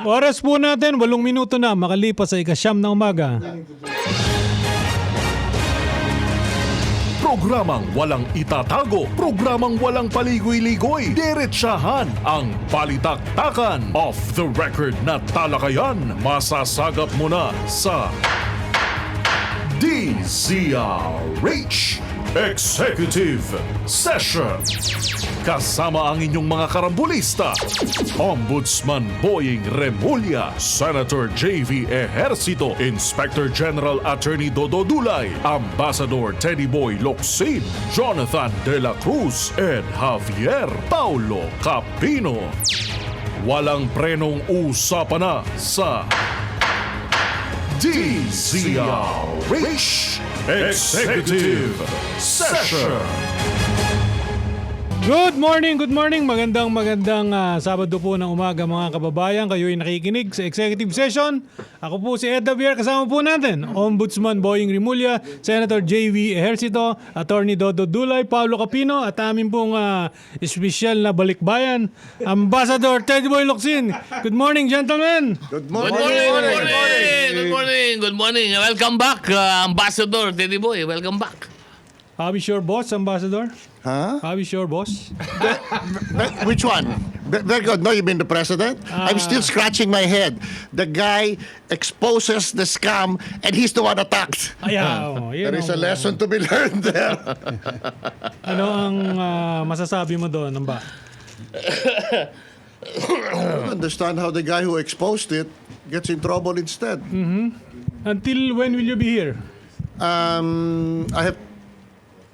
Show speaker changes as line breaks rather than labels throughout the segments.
Oras po natin, 8 minuto na makalipas sa ika-9 ng umaga.
Programang walang itatago, programang walang paligoy-ligoy, diretsahan ang balitaktakan. Off the record na talakayan, masasagap mo na sa DZRH Executive Session. Kasama ang inyong mga karambulista, Ombudsman Boying Remulla, Senator J.V. Ejercito, Inspector General Attorney Dodo Dulay, Ambassador Teddy Boy Locsin, Jonathan De La Cruz, Ed Javier Paulo Capino. Walang prenong usapan na sa DZRH Executive Session.
Good morning. Magandang Sabado po ng umaga mga kababayan. Kayo'y nakikinig sa Executive Session. Ako po si Ed Javier. Kasama po natin Ombudsman Boying Remulla, Senator J.V. Ejercito, Attorney Dodo Dulay, Paulo Capino, at amin pong espesyal na balikbayan, Ambassador Teddy Boy Locsin. Good morning, gentlemen.
Good morning. Welcome back, Ambassador Teddy Boy. Welcome back.
How is your boss, Ambassador?
Huh?
How is your boss?
Which one? Very good. No, you mean the president? I'm still scratching my head. The guy exposes the scam and he's the one attacked. There is a lesson to be learned there.
Ano ang masasabi mo doon, Amba?
I don't understand how the guy who exposed it gets in trouble instead.
Until when will you be here?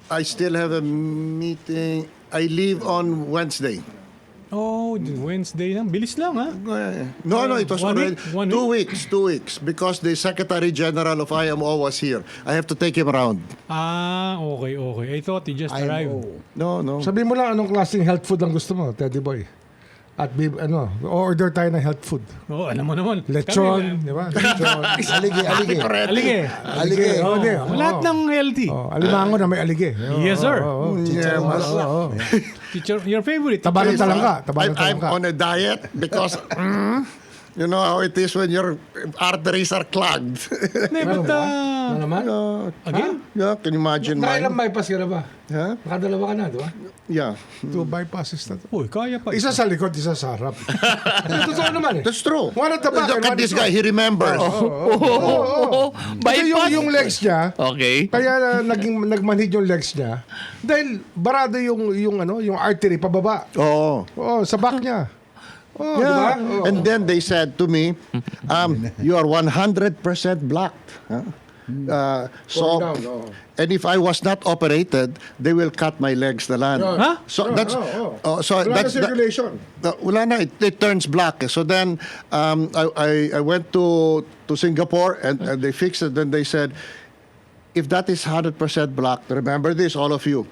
I still have a meeting. I leave on Wednesday.
Oh, Wednesday lang. Bilis lang, ha?
No, it was
1
already
week?
2 weeks. 2 weeks because the Secretary General of IMO was here. I have to take him around.
Okay. I thought he just arrived.
No.
Sabi mo lang anong klaseng health food ang gusto mo, Teddy Boy. At order tayo ng health food.
Oo, alam mo naman.
Lechon, di ba? Lechon. Alige.
Lahat ng healthy.
Alimango na may alige.
Yes, sir. Your favorite.
Taba ng talangka.
I'm on a diet because you know how it is when your arteries are clogged.
Ano naman?
Again?
Yeah, can you imagine
Nakailang
mine?
bypass ka na ba?
Huh?
Nakadalawa ka na, di ba?
Yeah.
2 bypasses na to.
Uy, kaya pa.
Isa sa likod, isa sa harap. Totoo naman eh.
That's true.
One at the back.
Look at this guy, he remembers.
Kasi yung legs niya,
Okay.
kaya nagmanhid yung legs niya dahil barado yung artery pababa.
Oh.
Sa back niya.
Yeah.
Diba?
And then they said to me, you are 100% blocked. Huh? And if I was not operated, they will cut my legs na lang.
Huh?
So that's
Wala na circulation.
wala na, it turns black. So then I went to Singapore and they fixed it. Then they said, if that is 100% black, remember this, all of you,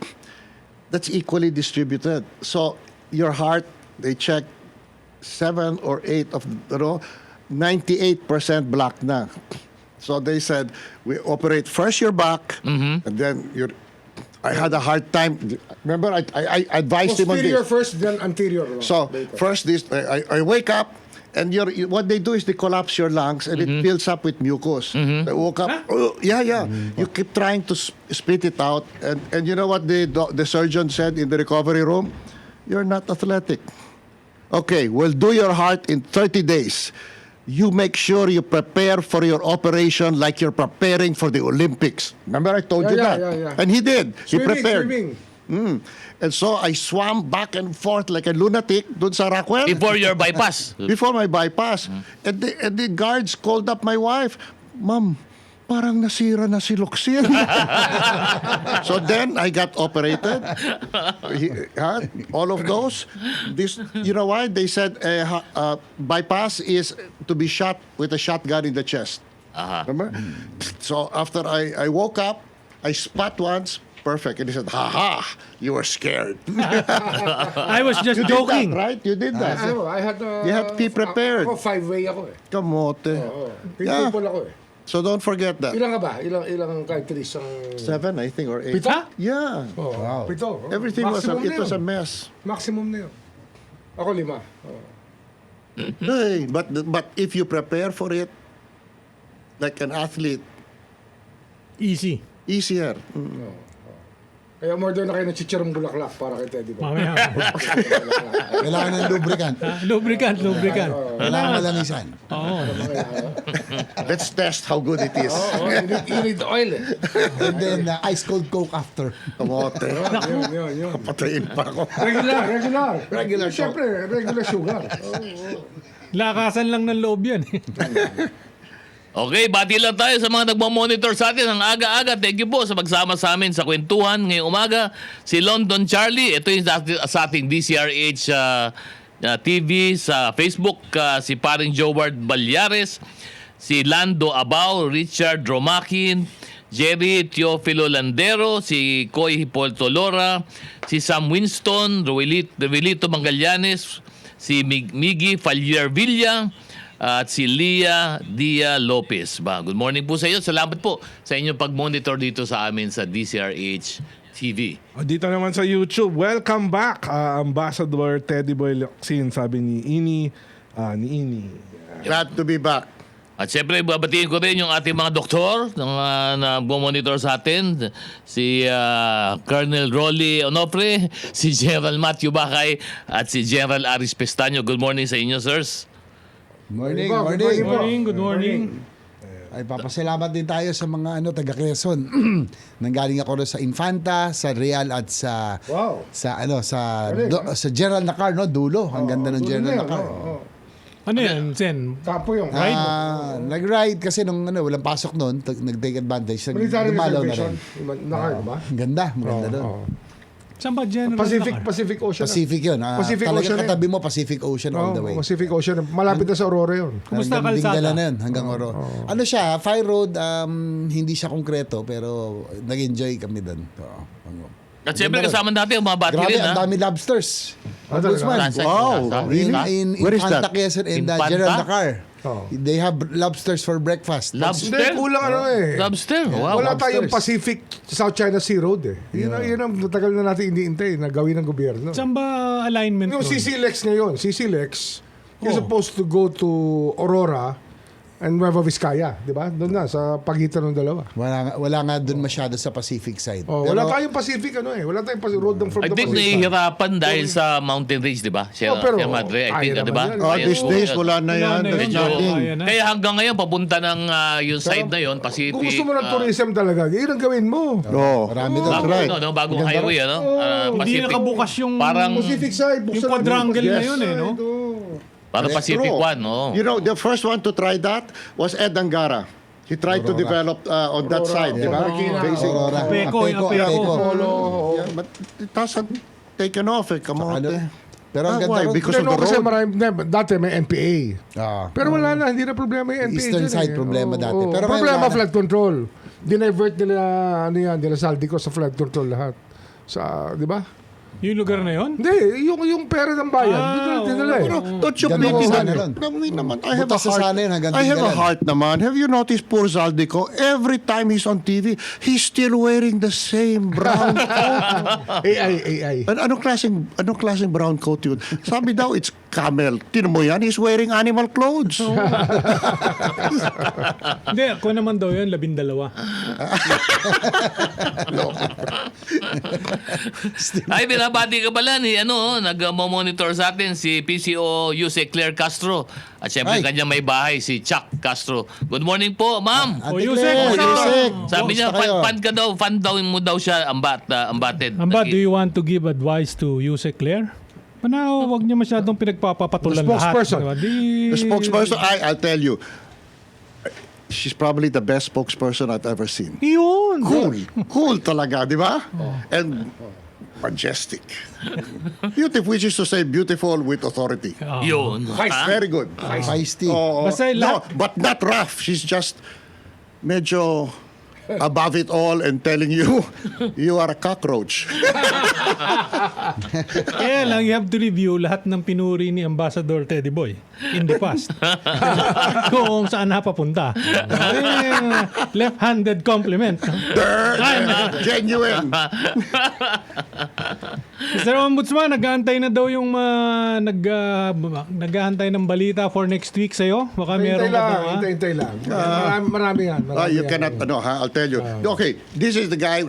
that's equally distributed. So your heart, they check 7 or 8 of 98% black na. So they said, we operate first your back, and then your. I had a hard time. Remember, I advised him on
Posterior
this.
first, then anterior.
So first, this I wake up, and what they do is they collapse your lungs, and it fills up with mucus. I woke up. You keep trying to spit it out, and you know what the surgeon said in the recovery room? You're not athletic. Okay, we'll do your heart in 30 days. You make sure you prepare for your operation like you're preparing for the Olympics. Remember I told you that?
Yeah.
And he did. He prepared.
Swimming.
And so I swam back and forth like a lunatic dun sa Rockwell.
Before your bypass.
Before my bypass. And the guards called up my wife. Ma'am, parang nasira na si Locsin. So then I got operated. All of those. You know why? They said bypass is to be shot with a shotgun in the chest. Remember? So after I woke up, I spat once. Perfect. And he said, ha, you were scared.
I was just joking.
Did that, right? You did that.
I had
You had to be prepared.
Ako, 5-way ako eh.
Kamote.
Pinipol ako eh.
So don't forget that.
Ilang ka ba? Ilang countries ang...
7, I think, or 8.
Pito?
Yeah.
Oh,
Wow.
Pito. Oh.
Everything was
Maximum na
it was a
yun.
mess.
Maximum na yun. Ako 5. Oh.
Hey, but if you prepare for it like an athlete,
Easy.
easier.
Kaya order na kayo ng chicharong bulaklak para kay Teddy Boy.
Mamaya.
Kailangan ng lubricant.
lubricant.
Kailangan malamisan.
Oo.
Let's test how good it is.
Oh, you need oil eh.
And then, ice cold Coke after.
Kamote.
Yun.
Patayin pa ako.
Regular. Siyempre, regular sugar.
Lakasan lang ng loob yan.
Okay, bati lang tayo sa mga nagmamonitor sa atin ang aga-aga. Thank you po sa magsama sa amin sa kwentuhan ngayong umaga. Si London Charlie, ito yung sa ating DCRH TV sa Facebook. Si paring Joward Balyares, si Lando Abao, Richard Romakin, Jerry Teofilo Landero, si Coy Hipoltolora, si Sam Winston, Ruelito Mangallanes, si Miggy Fallier Villa, at si Lia Dia Lopez. Good morning po sa iyo. Salamat po sa inyong pag-monitor dito sa amin sa DCRH TV.
O, dito naman sa YouTube, welcome back, Ambassador Teddy Boy Locsin, sabi ni Ini.
Glad to be back.
At syempre, babatiin ko rin yung ating mga doktor na monitor sa atin. Si Colonel Rolly Onofre, si General Matthew Bakay, at si General Aris Pestaño. Good morning sa inyo, sirs.
Morning.
Good morning.
Ay, papasalamat din tayo sa mga taga Quezon. Nanggaling ako rin sa Infanta, sa Real at sa
Wow.
sa General Nakar, no? Dulo. Ang ganda ng General Nakar.
Ano yan, Sen?
Kapo yung
Nag-ride kasi nung walang pasok noon, nag-take advantage.
military
Dumalaw na
reservation.
rin.
Nakar ba?
Ang ganda, maganda doon.
Saan ba General Nakar?
Pacific Ocean.
Pacific yun.
Pacific
Talagang
Ocean
katabi mo, Pacific Ocean all the way.
Pacific Ocean. Malapit na sa Aurora yun.
Kumusta
Hanggang
kalsada?
Dingala na yun, hanggang Oro. Ano siya, fire road, hindi siya konkreto, pero nag-enjoy kami doon.
At syempre, kasama natin yung mga bati
Grabe,
rin,
ang
ha?
dami lobsters. Ombudsman.
Wow.
In
Where is
Infanta
that?
Quezon and
Infanta?
General Nakar.
Oh.
They have lobsters for breakfast.
Hindi,
Lobster?
kulang
Lobster? Wow.
Wala
lobsters.
tayong Pacific South China Sea Road eh. Yun ang matagal na natin iniintay na gawin ng gobyerno.
Saan ba alignment
Yung
nun?
CCLEX ngayon, CCLEX is supposed to go to Aurora and Nueva Vizcaya, di ba? Doon na, sa pagitan ng dalawa.
Wala nga doon masyado sa Pacific side.
Wala tayong Pacific, wala tayong road from
I
the
think
Pacific.
nahihirapan dahil sa Mountain Range, di ba? Sierra
pero
Madre, I think,
kaya
di ba?
naman yan.
Kaya
These
po,
days, wala na yan.
Wala na
There's
yun.
nothing.
Kaya na.
Kaya hanggang ngayon, papunta ng yung side na yon, Pacific.
Kung gusto mo ng tourism talaga, yun ang gawin mo.
Oh,
Marami doon.
that's right.
bagong highway, ano?
Hindi nakabukas yung...
Parang
Pacific side,
Yung
buksan
quadrangle na yun eh, no?
Parang Pacific
True.
One, no?
You know, the first one to try that was Ed Angara. He tried to develop on that side, di ba? Facing.
Aurora.
Apeko, yung Apeko.
Yeah, but it hasn't taken off, kamote.
Pero ang ganda
Why?
ron.
Because of the
kasi
road?
dati may NPA.
Ah.
Pero wala na, hindi na problema yung NPA.
Eastern
dyan
side problema dati. Pero ngayon
problema
wala na.
flood control. Dinivert nila Saldico sa flood control lahat. Di ba?
Yung lugar na yun?
Hindi, yung pera ng bayan. Dinala eh.
Pero don't you
Ganun
believe
sana
that?
nun.
Naman naman, I have a
Butas sa sana yun,
heart.
hanggang
I have a
Tinggalan.
heart naman. Have you noticed poor Zaldico? Every time he's on TV, he's still wearing the same brown coat.
AI.
Anong klaseng brown coat yun? Sabi daw, it's camel. Tinan mo yan, he's wearing animal clothes.
Hindi, ako naman daw yun, 12.
Ay, binabati ka pala ni nag-monitor sa atin si PCO Yuse Claire Castro. At syempre
Ay.
kanya may bahay si Chuck Castro. Good morning po, ma'am.
Ate
Yusek,
Claire,
kumusta?
Yusek.
Sabi niya,
Kumusta kayo?
fan daw siya, ambated.
Amba, do you want to give advice to Yuse Claire? Panaw, wag niya masyadong pinagpapapatulan
The
lahat.
spokesperson.
Diba?
The spokesperson, I'll tell you, she's probably the best spokesperson I've ever seen.
Yun.
Cool talaga, di ba? And majestic. Beautiful, which is to say beautiful with authority.
Yun. Ha?
Very good.
Feisty.
Oo.
Basta
No,
lahat-
but not rough. She's just medyo above it all and telling you you are a cockroach.
Kaya lang, you have to review lahat ng pinuri ni Ambassador Teddy Boy in the past. Kung saan napapunta. Left-handed compliment.
Genuine.
Mr. Ombudsman, nag-aantay na daw yung nag-aantay ng balita for next week sa'yo. Baka meron ka daw, ha?
Hintay lang. Marami yan.
You cannot, I'll tell you. Okay, this is the guy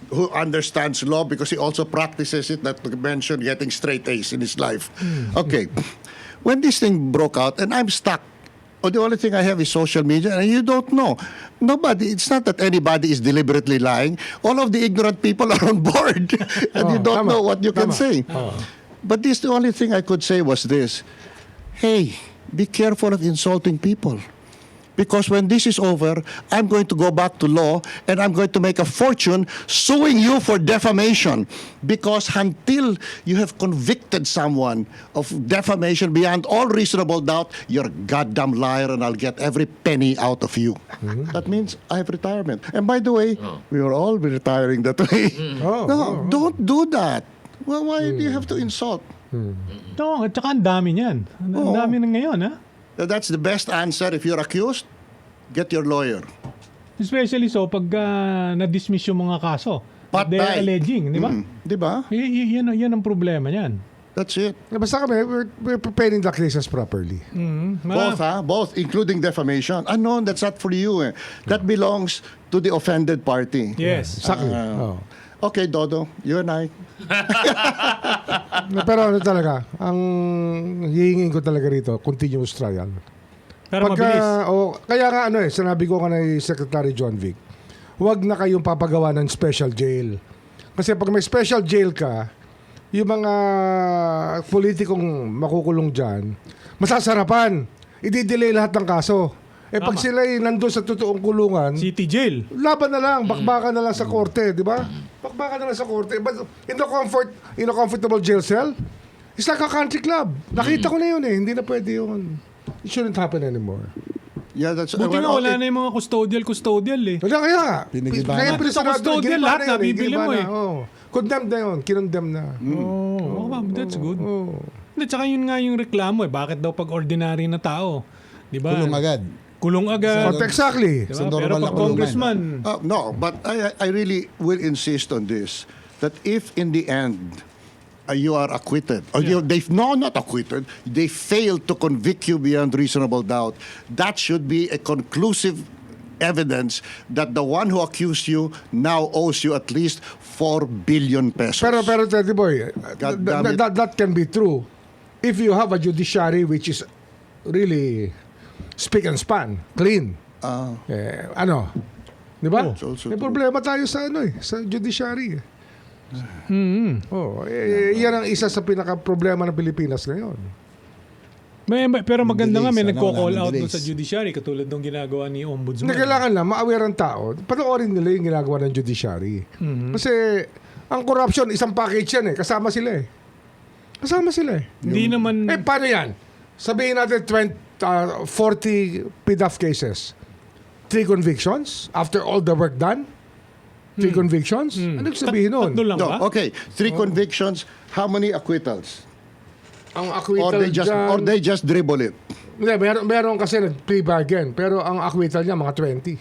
who understands law because he also practices it, not to mention getting straight A's in his life. Okay, when this thing broke out and I'm stuck, the only thing I have is social media and you don't know. Nobody, it's not that anybody is deliberately lying. All of the ignorant people are on board and you don't know what you can say. But the only thing I could say was this: hey, be careful of insulting people. Because when this is over, I'm going to go back to law and I'm going to make a fortune suing you for defamation. Because until you have convicted someone of defamation beyond all reasonable doubt, you're a goddamn liar and I'll get every penny out of you. That means I have retirement. And by the way, we will all be retiring that way. Don't do that. Well, why do you have to insult?
No, at saka ang dami niyan. Ang dami na ngayon, ha?
That's the best answer. If you're accused, get your lawyer.
Especially so pag na-dismiss yung mga kaso.
Patay.
They're alleging, di ba?
Di ba?
Yan ang problema niyan.
That's it.
Basta kami, we're preparing the cases properly.
Both, both, including defamation. No, that's not for you. That belongs to the offended party.
Yes.
Exactly.
Okay, Dodo, you and I.
Pero ano talaga, ang hihingin ko talaga rito, continuous trial.
Pero mabilis.
Kaya nga sinabi ko kay Secretary John Vic, huwag na kayong papagawa ng special jail. Kasi pag may special jail ka, yung mga politikong makukulong dyan, masasarapan. I-delay lahat ng kaso. Pag sila nandun sa totoong kulungan,
City Jail.
laban na lang, bakbakan na lang sa korte, di ba? Bakbakan na lang sa korte. But in a comfortable jail cell, it's like a country club. Nakita ko na yun Hindi na pwede yun. It shouldn't happen anymore.
Yeah, that's
Buti nga wala na yung mga custodial eh.
Wala kaya nga.
Pinigiba
Kaya
na.
pinigiba
Sa custodial, lahat
na yun,
nabibili
giniba
mo
na,
eh.
Condemned na yun. Kinondemn na.
Oh, that's good. Hindi, tsaka yun nga yung reklamo Bakit daw pag ordinary na tao? Di ba?
Kulong agad.
Kulong agad.
Exactly.
Diba?
Sa
Pero
normal
pag
na kulungan.
congressman,
No, but I really will insist on this, that if in the end you are acquitted, or not acquitted, they fail to convict you beyond reasonable doubt, that should be a conclusive evidence that the one who accused you now owes you at least 4 billion pesos.
Pero Teddy Boy,
God damn it.
that can be true if you have a judiciary which is really speak and span, clean. Di ba?
It's also
May
true.
problema tayo sa sa judiciary. Yan ang isa sa pinaka-problema ng Pilipinas ngayon.
pero maganda nga may
delays,
nagko-call
wala nang
out dun
delays.
sa judiciary katulad ng ginagawa ni Ombudsman.
Na kailangan lang ma-aware ang tao. Panoorin nila yung ginagawa ng judiciary. Kasi ang corruption, isang package yan Kasama sila Kasama sila
Hindi naman
paano yan? Sabihin natin 40 PDAF cases. 3 convictions after all the work done? 3 convictions? Ano sabihin nun?
tatlo lang
No,
ba?
okay, 3 convictions, how many acquittals?
Ang
Or
acquittal
they just dribble it?
Hindi, meron kasi nag-plea bargain. Pero ang acquittal niya, mga 20.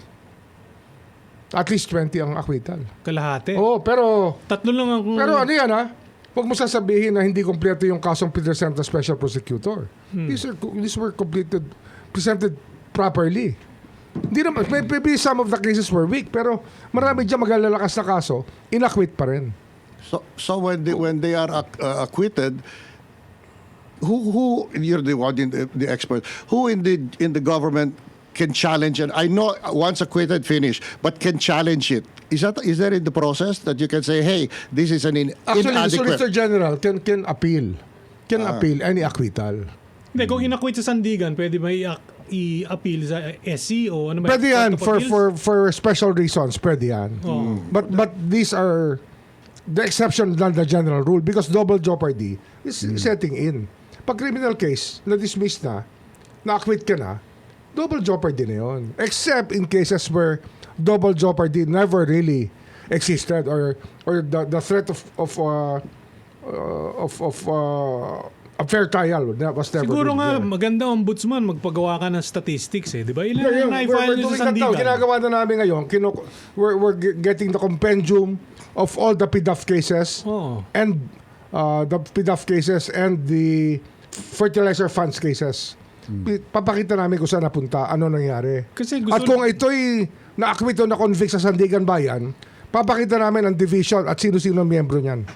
At least 20 ang acquittal.
Kalahati.
Pero
Tatlo lang ang...
ano yan Huwag mo sasabihin na hindi kompleto yung kasong present ng Special Prosecutor. These were presented properly. Hindi naman, maybe some of the cases were weak, pero marami dyan magalalakas na kaso, inacquit pa rin.
So when they are acquitted, who you're the one the expert, who in the government can challenge, and I know once acquitted, finish, but can challenge it? Is there in the process that you can say, hey, this is an
Actually, the
inadequate?
Solicitor General can appeal. Can appeal any acquittal.
Hindi, kung inakwit sa Sandigan, pwede ba i-appeal sa SC o ano ba?
Pwede yan
Court of Appeals?
for special reasons. Pwede yan. But these are the exception than the general rule because double jeopardy is setting in. Pag criminal case, na-dismiss na-acquit ka na, double jeopardy na yun. Except in cases where double jeopardy never really existed, or the threat of a fair trial was never
Siguro
really
nga,
there.
maganda ombudsman, magpagawa ka ng statistics eh. Di ba? Ilan
Yeah,
ang
we're
na-file nyo
doing
sa
that now.
sandigan?
Ginagawa na namin ngayon. We're getting the compendium of all the PDAF cases
Oo.
and the PDAF cases and the fertilizer funds cases. Papakita namin kung saan napunta, ano nangyari.
Kasi gusto-
At kung ito'y na-acquit o na-convict sa Sandigan Bayan, papakita namin ang division at sino-sino ang miyembro niyan.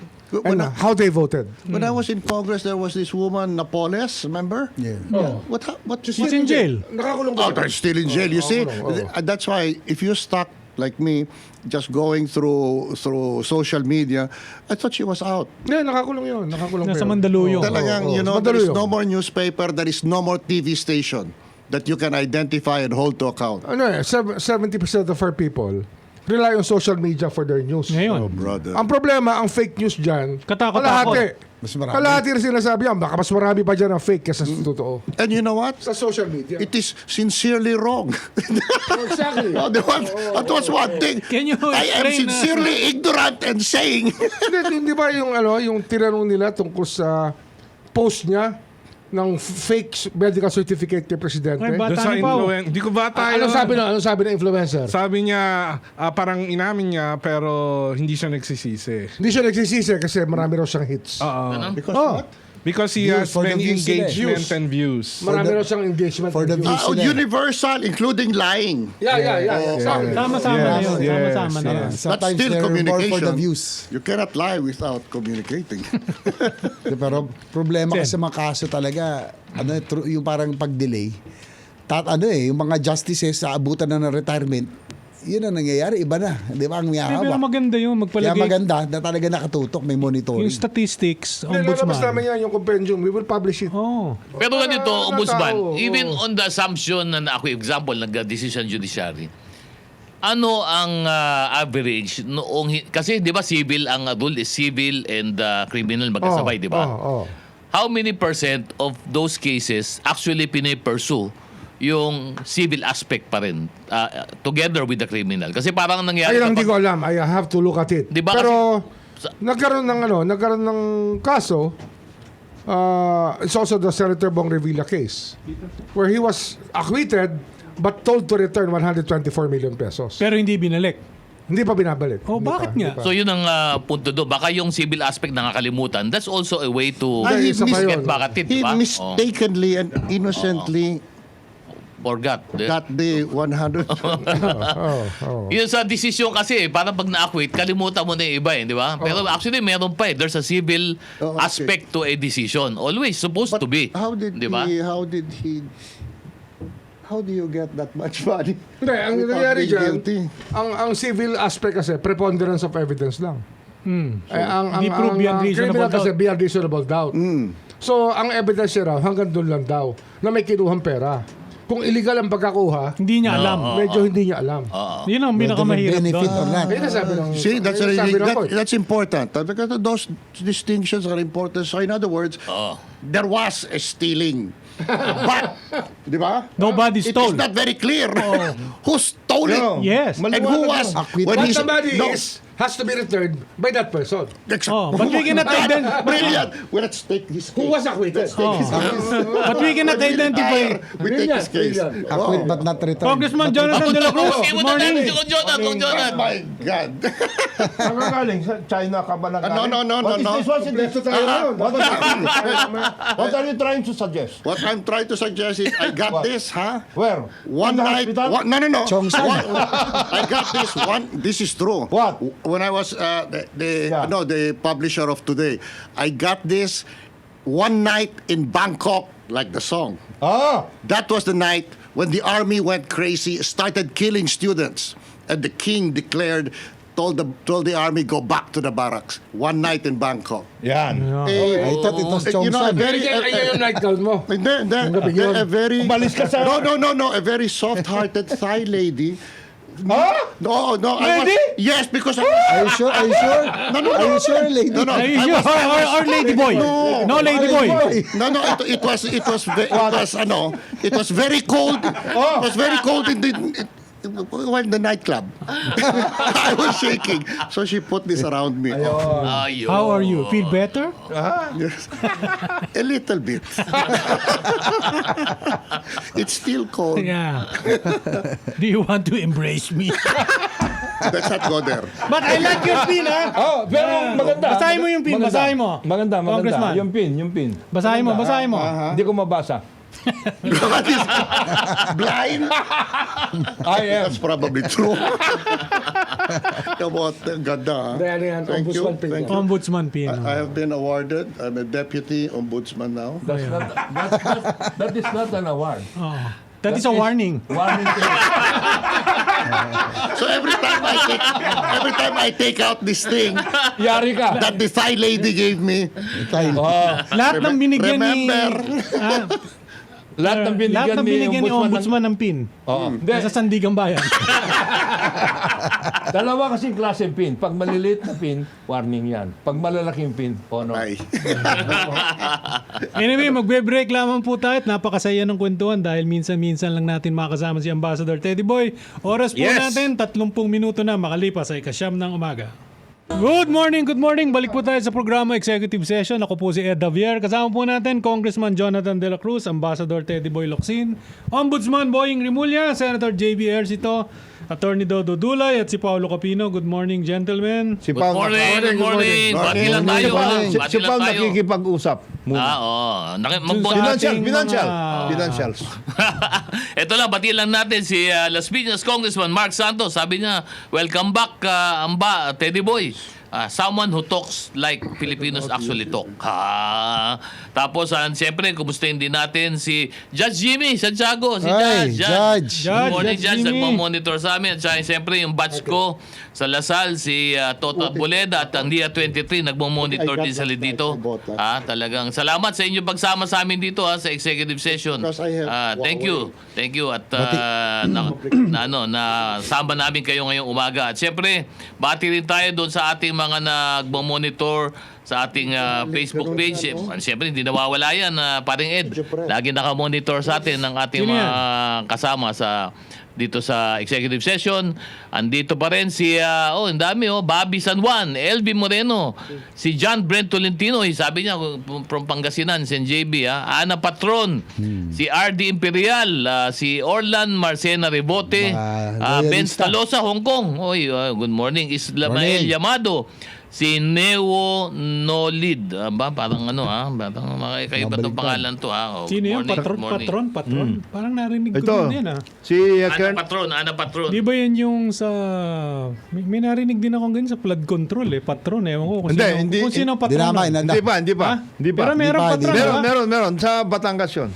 And how they voted.
When I was in Congress, there was this woman, Napoles, remember?
Yeah.
What
She's in jail.
Nakakulong
Oh, they're still in jail. You see,
oo.
that's why if you're stuck like me, just going through social media, I thought she was out.
Yeah, nakakulong yun. Nakakulong
Nasa
pa yun.
Mandaluyong.
Talagang,
Oo,
you know,
sa
there is
Mandaluyong.
no more newspaper, there is no more TV station that you can identify and hold to account.
Ano 70% of our people rely on social media for their news.
Ngayon.
Brother.
Ang problema, ang fake news dyan,
Katakot-takot.
Mas marami.
kalahati rin sinasabi yan, baka mas marami pa dyan ang fake kaysa sa totoo.
And you know what?
Sa social media.
It is sincerely wrong.
Exactly.
Oh, that was one thing.
Can you
I am
explain,
sincerely ignorant and saying.
Hindi ba yung tinanong nila tungkol sa post niya ng fake medical certificate kay Presidente?
Ay,
Doon sa
Bata ni Pao.
Hindi ko bata
Ano
yun.
sabi ng influencer?
Sabi niya, parang inamin niya, pero hindi siya nagsisisi.
Hindi siya nagsisisi kasi marami raw siyang hits.
Because
Oh,
Because he
Views,
has
for the
many
views sila eh.
engagement
Views.
and views.
marami
the-
raw siyang engagement.
for the
and
views.
views.
Universal, including lying.
Yeah. Sorry.
Sama-sama na yun.
Yes,
Sama-sama na
yes.
yun.
Sometimes
still
they're more for the
communication.
views.
You cannot lie without communicating.
Pero problema kasi mga kaso talaga, yung parang pag-delay. Yung mga justices sa abutan na ng retirement, yun ang nangyayari, iba na. Di ba? Ang
Pero
mayahawak.
maganda yun,
Kaya
magpalagay.
maganda na talaga nakatutok, may monitoring.
Yung statistics,
Lalabas namin
ombudsman.
yan, yung compendium. We will publish it.
Oh.
Pero ganito,
Wala
Ombudsman,
tao,
even
oo.
on the assumption na ako, example, nag-decision judiciary, ano ang average noong, kasi di ba civil, ang rule is civil and criminal magkasabay, di ba?
Oh.
How many percent of those cases actually pinipursue yung civil aspect pa rin together with the criminal? Kasi parang nangyari
Ayun ang hindi
kapag-
ko alam. I have to look at it.
Di ba
Pero
kasi-
nagkaroon ng kaso. It's also the Senator Bong Revilla case where he was acquitted but told to return 124 million pesos.
Pero hindi binalik.
Hindi pa binabalik.
Oh,
Hindi
bakit
pa,
nga?
hindi pa.
So yun ang punto do. Baka yung civil aspect nakakalimutan. That's also a way to
He
isa pa
get
yun.
back at it, di
He
ba?
mistakenly and innocently
Forgot.
got the 100.
Yun sa desisyon kasi, parang pag na-acquit, kalimutan mo na yung iba di ba? Pero actually, meron pa There's a civil
Oh, okay.
aspect to a decision. Always supposed to be.
How did
Di ba?
how do you get that much money?
Hindi, ang
Without
nangyayari
being
dyan,
guilty?
ang civil aspect kasi, preponderance of evidence lang. Ang
Hindi prove beyond reasonable
criminal kasi
doubt.
beyond reasonable doubt. So, ang evidence niya raw, hanggang doon lang daw, na may kinuhang pera. Kung illegal ang pagkakuha,
Hindi niya alam.
medyo hindi niya alam.
Yun ang pinakamahirap
benefit
doon.
or not.
Ayun ang sabi ng...
See, that's
ayun ang sabi ng court.
that's important because those distinctions are important. So, in other words, there was a stealing. But, di ba?
Nobody
It
stole.
is not very clear who stole it.
Yes.
And who was
Acquitted.
when
But
he's
the money
no,
has to be returned by that person.
Oh, but we cannot
Brilliant. Well, let's take his case.
Who was acquitted?
But we cannot identify.
We take his case.
Acquit but not return.
Congressman Jonathan De La Cruz,
Okay,
good
mo na
morning.
natin si Jonathan.
Oh my God.
Saan ka galing? Sa China ka ba nagaling?
No.
What are you trying to suggest?
What I'm trying to suggest is I got this, huh?
Where?
One
In the
night.
hospital?
No.
Chongsan.
I got this one. This is true.
What?
When I was the publisher of Today, I got this one night in Bangkok, like the song. That was the night when the army went crazy, started killing students, and the king told the army go back to the barracks. One night in Bangkok.
Yan.
I thought it was
You know, a
Chongsan.
very
Ayun yung nightgown mo.
a very
Umalis ka sa...
no, a very soft-hearted Thai lady. No,
Lady?
Yes, because I
Are you sure? Are you sure? Are you sure, lady?
no.
Are you sure? Or lady boy? No, lady boy.
No, it was very cold. It was very cold in the Well, the nightclub. I was shaking. So she put this around me.
Ayun.
How are you? Feel better?
Yes. A little bit. It's still cold.
Yeah. Do you want to embrace me?
Let's not go there.
But I like your pin, ha?
Oh, pero maganda.
Basahin mo yung pin,
Maganda.
basahin mo.
Maganda.
Congressman.
Yung pin.
Basahin mo, basahin mo.
Hindi ko mabasa.
What is blind?
I am.
That's probably true. Come on, ganda.
Ano yan,
Thank you.
ombudsman pin.
Thank you.
Ombudsman pin.
I have been awarded. I'm a deputy ombudsman now.
That is not an award.
Oh. That is a warning.
Warning to
So every time I take out this thing
Yari ka.
that the Thai lady gave me,
Oh,
Lahat ng binigyan ni...
remember.
lahat ng binigyan
ni Ombudsman ng pin.
Oo.
Nasa Sandigang Bayan.
Dalawa kasing klaseng pin. Pag maliliit na pin, warning yan. Pag malalaking pin, honor.
Ay.
Anyway, magbe-break lamang po tayo at napakasaya ng kwentuhan dahil minsan-minsan lang natin makasama si Ambassador Teddy Boy. Oras po natin, 30 minuto na makalipas ay 9:00 ng umaga. Good morning. Balik po tayo sa programa Executive Session. Ako po si Ed Javier. Kasama po natin Congressman Jonathan De La Cruz, Ambassador Teddy Boy Locsin, Ombudsman Boying Rimulya, Senator J.B. Ercito, Attorney Dodo Dulay at si Paolo Capino. Good morning, gentlemen.
Si
Good
Paul,
morning. Bati lang tayo. Bati
si
lang
Paul
tayo.
nakikipag-usap.
Financial,
Financials.
Ito lang, bati lang natin si Las Piñas Congressman Mark Santos. Sabi niya, welcome back, Teddy Boy. Someone who talks like Filipinos actually talk. Tapos, siyempre, kumustahin din natin si Judge Jimmy Santiago. Si
Ay,
Judge.
Judge.
Good morning,
Judge
Judge.
Jimmy.
Nagmamonitor sa amin. At siyempre, yung batch ko sa Lasal, si Toto Buleda at ang DIA 23, nagmamonitor din sila dito. Talagang salamat sa inyong pagsama sa amin dito sa executive session.
Because I have
Thank you. At nasama namin kayo ngayong umaga. At siyempre, bati rin tayo doon sa ating mga nagmamonitor sa ating Facebook page. Siyempre, hindi nawawala yan, paring Ed. Lagi nakamonitor sa atin ng ating
Sino
mga kasama dito sa executive session. Andito pa rin si, ang dami, Bobby San Juan, LB Moreno, si John Brent Tolentino, sabi niya, from Pangasinan, si JB, Ana Patron, si RD Imperial, si Orlan Marcena Rebote, Ben
loyalista.
Talosa, Hong Kong. Good morning. Ismael Yamado, si Neo Nolid. Parang parang makikaiba itong pangalan to.
Sino yun?
Morning.
Patron? Parang narinig ko
Ito,
din yan,
si
Ana Patron.
Di ba yan yung sa... May narinig din ako ganyan sa flood control Patron. Ewan ko kung
Hindi,
sino ang patron.
Dinamay,
nun.
Hindi pa.
Pero meron
Hindi pa,
patron,
hindi
ha?
Meron. Sa Batangas yun.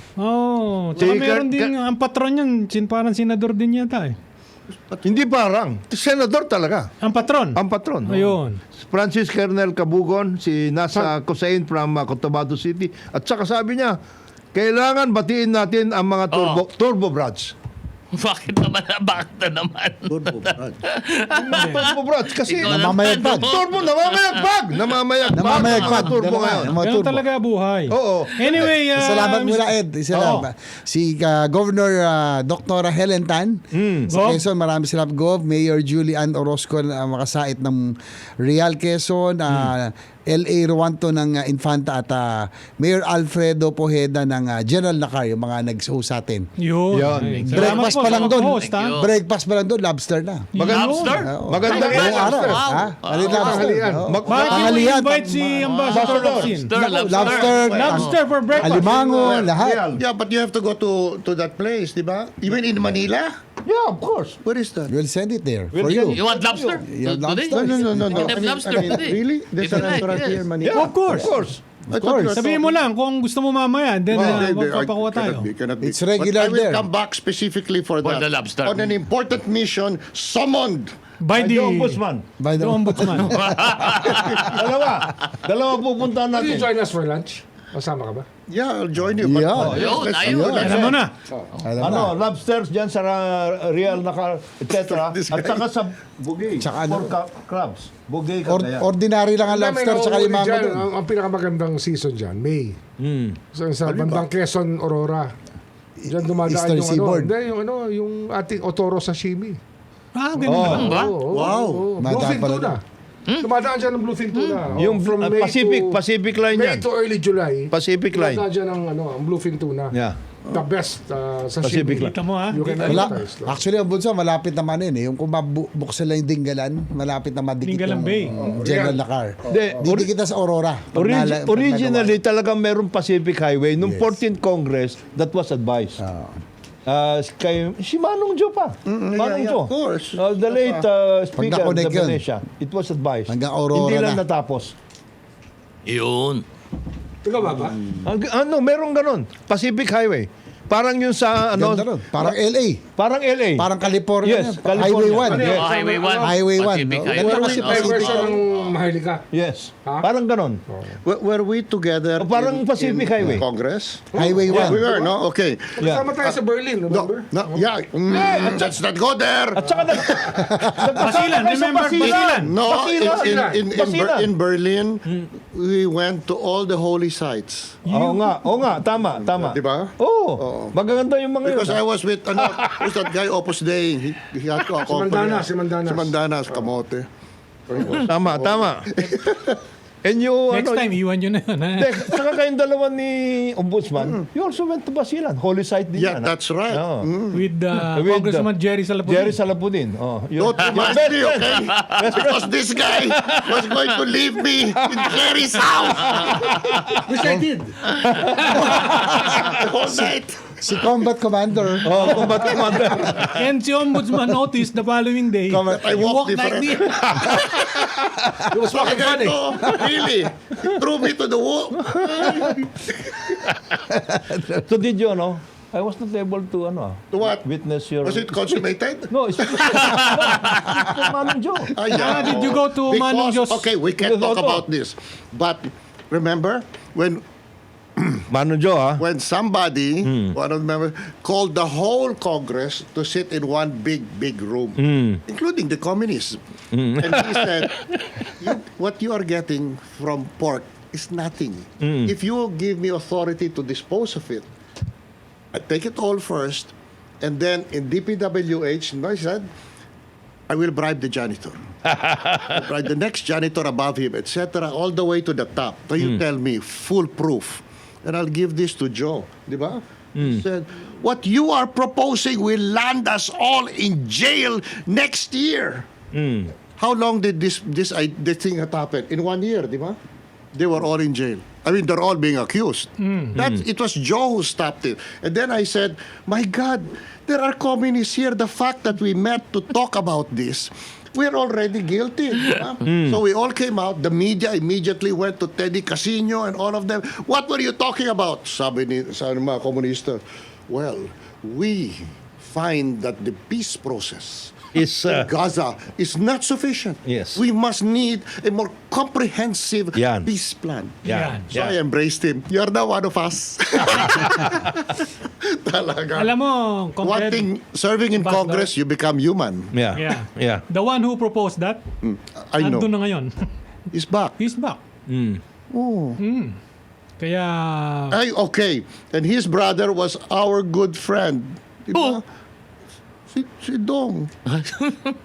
Tsaka
Si
meron din ang patron yan. Parang senador din yata
Hindi parang. Senador talaga.
Ang patron?
Ang patron.
Ayun.
Francis Kernel Cabugon, si nasa Cosain from Cotabato City. At saka sabi niya, kailangan batiin natin ang mga turbo brads.
Bakit naman?
Turbo brads kasi
Namamayagpag.
turbo namamayagpag.
Namamayagpag.
Mga turbo ngayon.
Mga
Ganun
turbo.
talaga buhay.
Oo.
Anyway,
Salamat muna, Ed. Isa lang. Si Governor Dr. Helen Tan sa
Gov.
Quezon. Maraming salamat, Gov. Mayor Julie Ann Orozco na makasait ng Real Quezon. L.A. Ruanto ng Infanta at Mayor Alfredo Pojeda ng General Nacar, yung mga nag-show sa atin.
Yun.
Yun.
Salamat
Breakfast
po
pa lang
sa
doon.
host, ha?
Thank you.
Breakfast pa lang doon, lobster na.
Lobster?
Oo.
Magandang
Buong araw.
Wow.
Ha? Ano lobster?
Tanghalian.
Oo.
Bakit mo
Tanghalian.
invite si Ambassador Locsin?
Lobster.
Lobster for breakfast.
Alimango, lahat.
Yeah, but you have to go to that place, di ba? Even in Manila?
Yeah, of course.
Where is that?
We'll send it there for
send
you.
You want lobster?
You want
Today?
lobster?
No.
You can have lobster today.
Really? There's
If
a
you like,
restaurant
yes.
here in Manila?
Yeah,
Of course.
Of course.
I thought you were
Sabihin mo lang kung gusto mo mamaya, then magpapakuha tayo.
cannot be.
It's regular
But I will
there.
come back specifically for
For
that.
the lobster.
On an important mission, summoned.
By the
Ombudsman.
By the
Ombudsman.
Dalawa pupuntahan
Will you
natin.
join us for lunch? Kasama ka ba?
Yeah, I'll join you.
Yeah.
Ayun,
let's-
ayun.
let's-
Alam mo na.
Alam na.
Lobsters dyan sa Real Nacar, etc. At saka sa Bugay.
Tsaka ano?
Crabs. Bugay ka kaya.
Ordinary lang ang lobster tsaka
May
limango
nauuli dyan,
doon.
ang pinakamagandang season dyan, May. Sa bandang Quezon, Aurora. Diyan dumadaan
Eastern
yung
Seaboard.
yung ating Otoro sashimi.
Ganun ba?
Ba?
Wow.
Bluefin
pala
tuna. Dumadaan siya ng bluefin tuna.
Yung
From May
Pacific line
May
yan.
to early July.
Pacific line.
Dumadaan siya ng ang bluefin tuna.
Yeah.
The best sa
Pacific
Cebu.
Kita mo ha.
You can
Wala.
advertise.
Actually, ang bunso, malapit naman yun eh. Yung kung mabuksan lang yung Dinggalan, malapit na madikit
Dinggalan
yung
Bay.
General Nakar.
Hindi,
Didikit na sa Aurora. Pag
Originally, talagang merong Pacific Highway. Nung
Yes.
14th Congress, that was advised. Si Manong Jo pa. Manong Jo.
of course.
The late Speaker of
nakonek yun.
Venetia. It was advised.
Hanggang Aurora
Hindi lang
na.
natapos.
Yun.
Teka ba?
Merong ganon. Pacific Highway. Parang yun sa,
Ganda nun. Parang LA.
Parang LA.
Parang California.
Yes,
yan.
California.
Highway 1.
Ano yun?
Oh, Highway 1.
Highway 1.
Pacific
no?
Highway.
Ganda
Meron
kasi
din,
May
Pacific.
version ng Maharlika.
Yes.
Ha?
Parang ganon.
Were we together
Parang Pacific Highway.
Congress?
Highway 1.
We were, no? Okay.
Kasama tayo sa Berlin, remember?
Let's not go there.
At saka
Basilan, remember Basilan?
No,
Basilan.
in Berlin, we went to all the holy sites.
Oo nga, tama.
Di ba?
Oo. Magaganda yung mga
Because
yun.
I was with, who's that guy Opus Dei? He had to accompany us.
Si Mandanas.
Si Mandanas, kamote.
Tama. And you,
Next time, iwan nyo na yun. Ha?
Saka kayong dalawa ni Ombudsman, you also went to Basilan. Holy site din
Yeah,
yan.
that's right.
Oo.
With
With,
Congressman Jerry Salapudin.
Jerry Salapudin. Oh, yun.
Don't remind me, okay? Because this guy was going to leave me in Jerry's house
Which I did.
the whole night.
Si Combat Commander.
Combat Commander.
And si Ombudsman noticed the following day,
I
you
walked
walk like
different.
this.
It was fucking funny.
Really? He threw me to the wall.
So did you, I was not able to,
To what?
witness your...
Was it consummated?
No, it's Manong Jo.
Did you go to Manong Diyos?
Okay, we can talk
Opo.
about this. But remember, when
Manong Jo,
when somebody, one of the members, called the whole Congress to sit in one big room, including the communists. And he said, what you are getting from pork is nothing. If you give me authority to dispose of it, I take it all first, and then in DPWH, he said, I will bribe the janitor. I'll bribe the next janitor above him, etc., all the way to the top. So you tell me, foolproof. And I'll give this to Joe. Di ba? He said, what you are proposing will land us all in jail next year. How long did this thing happen? In 1 year, di ba? They were all in jail. I mean, they're all being accused. It was Joe who stopped it. And then I said, my God, there are communists here. The fact that we met to talk about this, we're already guilty. di ba? So we all came out. The media immediately went to Teddy Casino and all of them. What were you talking about? Sabi mga komunista, well, we find that the peace process
is...
in Gaza is not sufficient.
Yes.
We must need a more comprehensive
Yan.
peace plan.
Yan.
So I embraced him. You're now one of us. Talaga.
Alam mo,
One thing, serving in
Back
Congress, you become human.
Yeah.
the one who proposed that,
I know.
andun na ngayon.
He's back.
He's back.
Oh.
Kaya,
Ay, okay. And his brother was our good friend. Diba? Si Dong.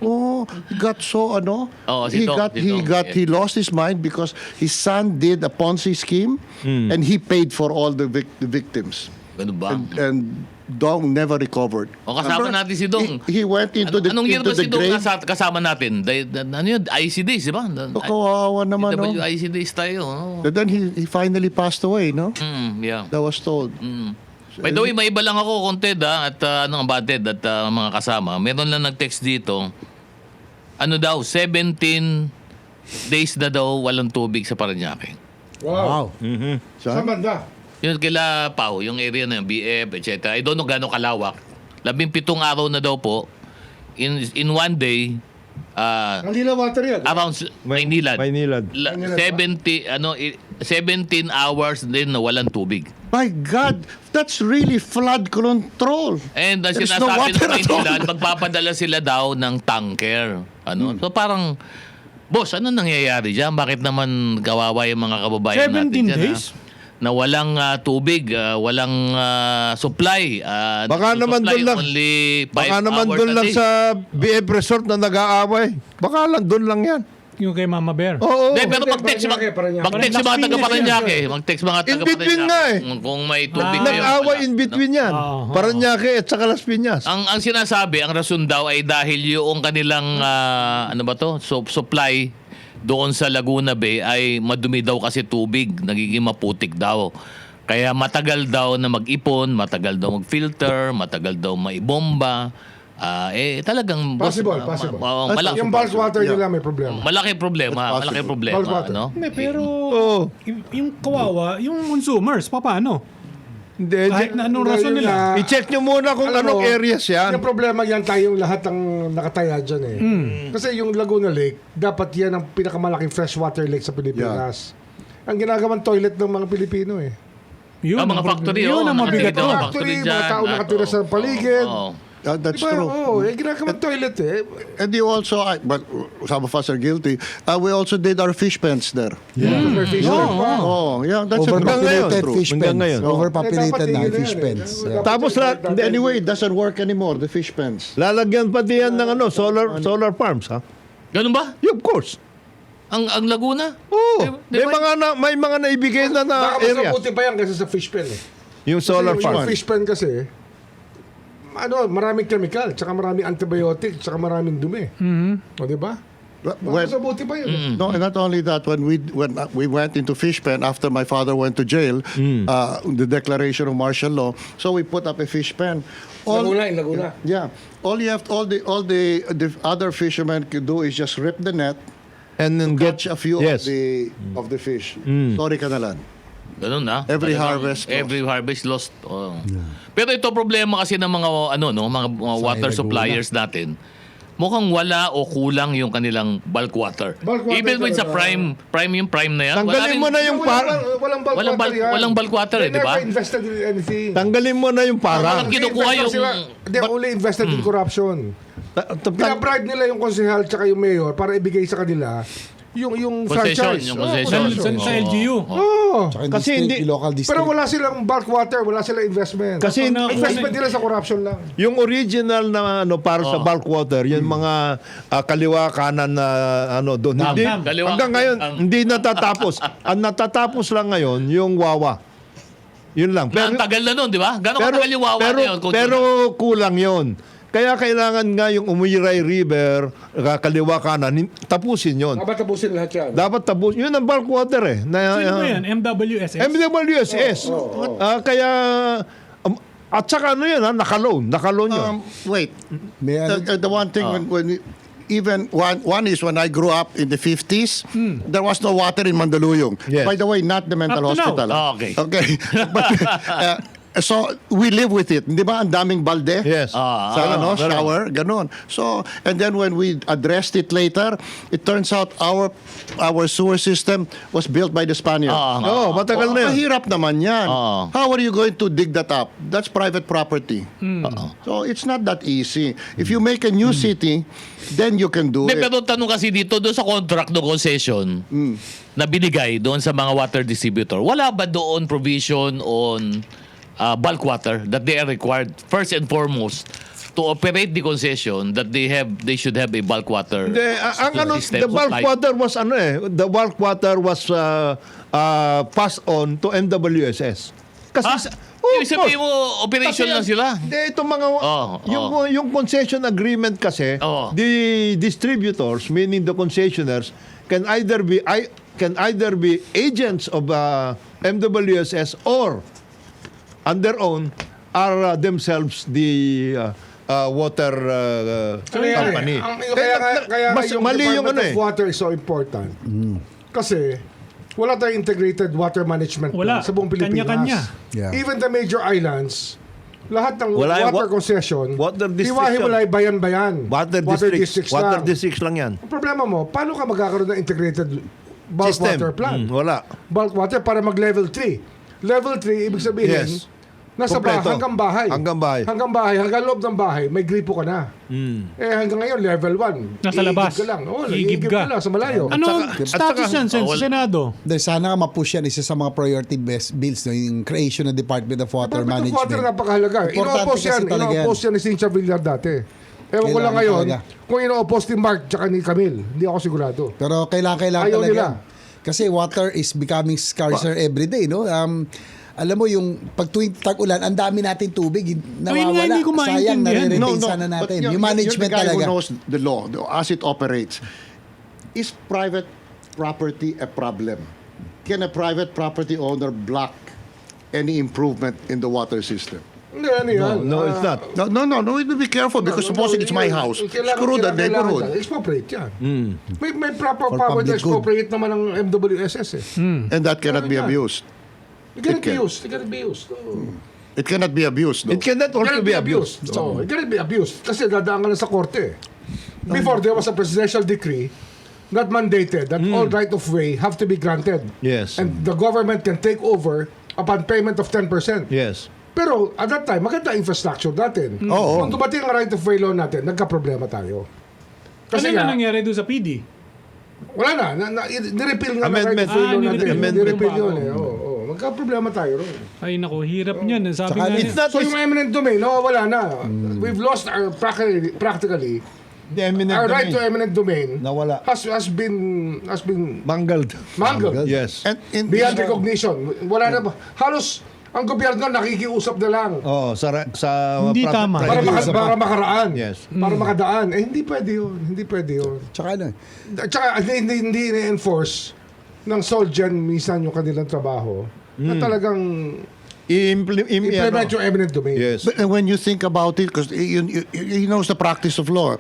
Oh, he got so
Oo, si Dong, si Dong,
he lost his mind because his son did a Ponzi scheme and he paid for all the victims.
Ganun ba?
And Dong never recovered.
O, kasama natin si Dong.
He went into the
Anong year
into
ba
the
si Dong
grave.
kasama natin? Ano yun? IC days, di ba?
Kawawa naman, no?
IC days tayo.
And then he finally passed away, no?
Yeah.
That was told.
By the way, may iba lang ako kung Ted at Ted at mga kasama. Meron lang nag-text dito. Ano daw, 17 days na daw walang tubig sa Parañaque.
Wow.
Saan?
Saan banda?
Yun kila Pau, yung area na yung BF, etc. I don't know gano'ng kalawak. 17 araw na daw po. In one day,
Manila water yan.
around Maynilad.
17
17 hours din na walang tubig.
My God, that's really flood control.
And ang
There's no
sinasabi ng
water at all.
Maynilad, magpapadala sila daw ng tanker. So parang, boss, ano nangyayari dyan? Bakit naman kawawa yung mga kababayan
17
natin dyan?
days?
na walang tubig, walang supply.
Baka naman
supply
doon lang.
only 5
Baka naman
hours
doon
a
lang
day.
sa BF Resort na nag-aaway. Baka lang doon lang yan.
Yung kay Mama Bear.
Oo.
Hindi, pero mag-text
Paranaque.
yung mga taga-Paranaque. Mag-text mga
In between nga
taga-Paranaque. Kung may tubig ngayon.
Nag-aaway
wala.
in between yan.
Oo.
Paranaque at saka Las Piñas.
Ang sinasabi, ang rason daw ay dahil yung kanilang ano ba to? Supply doon sa Laguna Bay ay madumi daw kasi tubig, nagiging maputik daw. Kaya matagal daw na mag-ipon, matagal daw mag-filter, matagal daw maibomba. Talagang
Possible.
malaki,
Yung bulk water nila may problema.
malaki problema,
That's
malaki
possible.
problema,
Bulk water.
no?
Hindi, pero
Oo.
yung kawawa, yung consumers, paano?
Hindi,
Kahit na anong rason
Dahil
nila.
i-check nyo muna kung
Alam
anong
mo,
areas yan.
Yung problema yan tayong lahat ang nakataya dyan eh. Kasi yung Laguna Lake, dapat yan ang pinakamalaking freshwater lake sa Pilipinas. Ang ginagawang toilet ng mga Pilipino eh.
Yun,
Mga
ang
factory,
yun ang mabigat
nakikita
doon.
ko.
Factory,
Factory
mga tao
dyan,
nakatira sa
oo.
paligid.
Oo.
That's
Diba?
true.
Oo, ginagawang toilet eh.
And you also, but some of us are guilty. We also did our fish pens there.
Super fish tank pa.
Oh, yeah, that's a
Overpopulated
true.
fish
Hanggang
pens.
ngayon.
Overpopulated
Eh,
na
dapat
fish
tigil
pens.
yan eh.
Yeah.
Tapos
Anyway, it doesn't work anymore, the fish pens.
lalagyan pa diyan ng solar farms, ha?
Ganun ba?
Yeah, of course.
Ang Laguna?
Oo.
Di
May
ba-
mga naibigay na
Baka mas
areas.
mabuti pa yan kaysa sa fish pen eh.
Yung solar
Kasi
farm.
yung fish pen kasi, maraming chemical, tsaka maraming antibiotic, tsaka maraming dumi. O, di ba? Baka mas mabuti pa yun.
No, and not only that, when we went into fish pen after my father went to jail, the declaration of martial law, so we put up a fish pen.
In Laguna.
Yeah, all the other fishermen could do is just rip the net,
And then
catch a few
yes.
of the fish. Sorry ka na lang.
Ganun na.
Every
Talagang
harvest lost.
Every harvest lost. Oh. Pero ito problema kasi ng mga mga water suppliers natin. Mukhang wala o kulang yung kanilang bulk water.
Bulk water
Even when sa
talaga.
prime na yan.
Tanggalin mo na yung
Walang bulk
Walang
water yan.
walang bulk water eh,
They
di ba?
never invested in anything.
Tanggalin mo na yung parang.
Walang kinukuha yung...
They only invested in corruption. Pinabribe nila yung konsehal tsaka yung mayor para ibigay sa kanila yung
Concession,
franchise.
yung
Oo,
concession.
Sa LGU.
Oo.
Tsaka yung
Kasi
district,
hindi-
yung local district.
Pero wala silang bulk water, wala silang investment.
Kasi
Ang investment nila sa corruption lang.
yung original na para sa bulk water, yung mga kaliwa kanan na doon. Hindi,
Kaliwa-
hanggang ngayon
ang-
hindi natatapos. Ang natatapos lang ngayon yung Wawa. Yun lang.
Ang tagal na nun, di ba? Gano'ng katagal yung wawa na yun?
pero kulang yun. Kaya kailangan nga yung Umuyiray River, kaliwa kanan, tapusin yun.
Dapat tapusin lahat yan.
Dapat tapusin. Yun ang bulk water eh.
Sino ba yan? MWSS?
MWSS. Kaya, at saka nakaloan yun.
Wait,
May ano-
the one thing even one is when I grew up in the 50s, there was no water in Mandaluyong.
Yes.
By the way, not the mental
Up to now.
hospital.
Oh, okay.
Okay. But, so we live with it. Di ba? Ang daming balde.
Yes.
Sa shower, ganun. So, and then when we addressed it later, it turns out our sewer system was built by the Spaniards.
Matagal na yun.
Mahirap naman yan.
Oo.
How are you going to dig that up? That's private property. So it's not that easy. If you make a new city, then you can do
Hindi,
it.
pero tanong kasi dito, doon sa contract ng concession na binigay doon sa mga water distributor, wala ba doon provision on bulk water that they are required first and foremost to operate the concession that they should have a bulk water system
The bulk
supply?
water was the bulk water was passed on to MWSS. Kasi
Ibig sabihin mo, operation lang sila.
Hindi, itong mga yung concession agreement kasi,
Oo.
the distributors, meaning the concessionaires, can either be agents of MWSS or on their own are themselves the water company.
Kaya
Mas
yung
mali yung
Department
ano
of
eh.
Water is so important. Kasi wala tayong integrated water management
Wala.
plan sa buong Pilipinas.
Kanya-kanya.
Yeah.
Even the major islands, lahat ng
Wala yung
water concession,
water district
hiwa-hiwalay bayan-bayan.
Water districts
lang.
lang yan.
Ang problema mo, paano ka magkakaroon ng integrated bulk
System.
water plan?
Wala.
Bulk water para mag-level 3. Level 3, ibig sabihin,
Yes.
Nasa
Kompleto.
hanggang bahay.
Hanggang bahay.
Hanggang bahay, hanggang loob ng bahay, may gripo ka na. Hanggang ngayon, level 1.
Nasa labas.
Ka lang. Oo,
Iigib
iigib
ka.
ka lang sa malayo.
Ano ang status yan sa Senado?
Dahil sana nga ma-push yan, isa sa mga priority bills, no, yung creation ng Department of Water
Department of Water,
Management.
napakahalaga.
Importante
Ino-oppose yan.
kasi talaga yan.
Ino-oppose yan ni Cynthia Villar dati. Ewan ko lang
Kailangan
ngayon,
talaga.
kung ino-oppose ni Mark tsaka ni Camille. Hindi ako sigurado.
Pero kailangan
Ayaw
talaga.
nila.
Kasi water is becoming scarcer every day, no? Alam mo yung pag tuwing tag-ulan, ang dami natin tubig,
Ayun nga,
nawawala.
hindi ko
Sayang,
maintindihan.
nare-retain sana
But
natin.
you're-
Yung management
you're the guy
talaga.
who knows the law, as it operates. Is private property a problem? Can a private property owner block any improvement in the water system?
Hindi, ano yan?
No, it's not.
No, we will be careful because supposing it's my house, screw the neighborhood.
Expropriate yan. May proper power to
public good.
expropriate naman ng MWSS eh.
And that cannot be abused.
It cannot be
can.
used. It cannot be used. Oh.
It cannot be abused, though.
It cannot also
Cannot
be abused.
Oh, it cannot be abused. Kasi dadaan ka na sa korte. Before, there was a presidential decree that mandated that all right of way have to be granted.
Yes.
And the government can take over upon payment of 10%.
Yes.
Pero at that time, maganda infrastructure natin.
Oo.
Nung dumating ang right of way law natin, nagka-problema tayo.
Ano
Kasi
nga
nga,
nangyari doon sa PD?
wala na nirepeal nga ng right
Amendment.
of way law natin.
Amendment.
Nirepeal yun eh. Oo. Magka-problema tayo ron.
Ay nako, hirap niyan. Sabi
Tsaka
nga
It's
niya.
not
So yung eminent domain, wala na. We've lost our practically
the eminent
our right to
domain.
eminent domain
Nawala.
has been
Mangled.
mangled.
Yes.
And in
Beyond recognition. Wala na ba? Halos ang gobyerno nakikiusap na lang
Sa
Hindi tama.
para makaraan.
Yes.
Para makadaan. Hindi pwede yun. Hindi pwede yun.
Tsaka ano,
Tsaka hindi na-enforce ng Solgen minsan yung kanilang trabaho na talagang implement yung eminent domain.
Yes.
But when you think about it, because he knows the practice of law,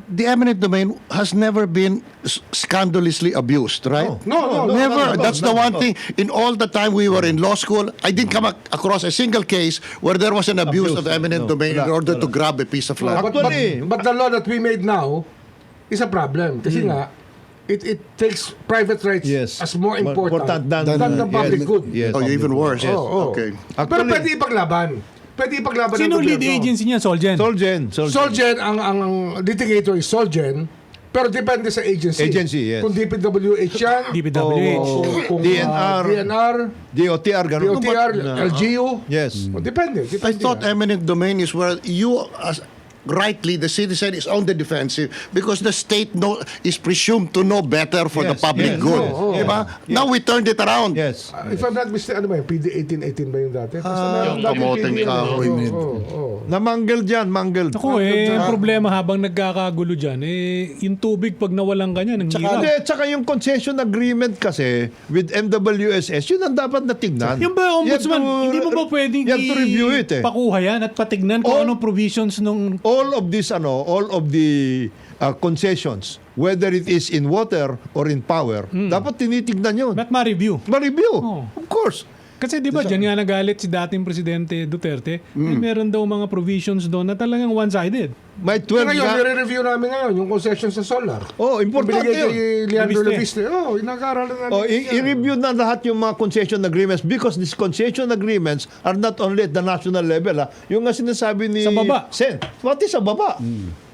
the eminent domain has never been scandalously abused, right?
No,
Never.
no,
That's the one thing. In all the time we were in law school, I didn't come across a single case where there was an abuse of the eminent domain in order to grab a piece of land.
But the law that we made now is a problem. Kasi nga, it takes private rights
Yes.
as more important than the public
yes.
good.
Yes.
Oh, even worse.
Oo.
Okay.
Pero
Actually-
pwede ipaglaban. Pwede ipaglaban ng
Sino lead
gobyerno.
agency niya, Solgen?
Solgen, ang litigator is Solgen, pero depende sa agency.
Agency, yes.
Kung DPWH yan,
DPWH.
kung DNR,
DOTR, ganun.
DOTR, LGU.
Yes.
Depende.
I thought
yan.
eminent domain is where you, as rightly, the citizen is on the defensive because the state is presumed to know better for the
Yes,
public
yes,
good.
yes,
Diba? Now we turned it around.
Yes.
If I'm not mistaken, ano ba yun? PD 1818 ba yung dati? Basta meron
yung
dati
kamoteng
PD,
kahoy.
oo.
Namangled yan, mangled.
Ako ang problema habang nagkakagulo dyan, yung tubig pag nawalan ka niya, ang hirap.
Hindi, tsaka yung concession agreement kasi with MWSS, yun ang dapat natignan.
Yung ba, Ombudsman,
You have to-
hindi mo ba pwedeng
you have to review it eh.
pakuha yan at patignan kung
All-
anong provisions nung...
All of the concessions, whether it is in water or in power, dapat tinitignan yun.
Ba't ma-review?
Ma-review.
Oh.
Of course.
Kasi di ba, dyan nga nagalit si dating Presidente Duterte, meron daw mga provisions doon na talagang one-sided.
May
Kaya
12
ngayon,
na.
nire-review namin ngayon yung concession sa solar.
Oh, importante
Binigay kay
yun.
Leandro
Leviste.
Leviste. Nag-aaralan namin.
Oh, i-review na lahat yung mga concession agreements because these concession agreements are not only at the national level. Yung nga sinasabi ni
Sa baba.
Sen, pati sa baba.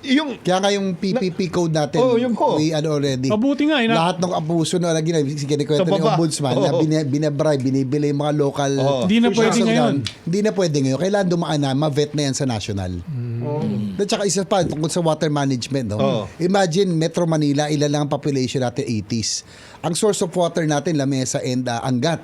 Yung
kaya nga yung PPP code natin,
yung code.
we already.
Mabuti nga,
Lahat ng abuso na lagi na kinikwento
Sa
ni
baba.
Ombudsman na
Oo.
binabribe, binibili yung mga local.
Hindi na pwede
officials
ngayon.
doon. Hindi na pwede ngayon. Kailangan dumaan na, ma-vet na yan sa national. At saka isa pa, tungkol sa water management. No?
Oo.
Imagine, Metro Manila, ilan lang ang population natin, 80s. Ang source of water natin, Lamesa and Angat.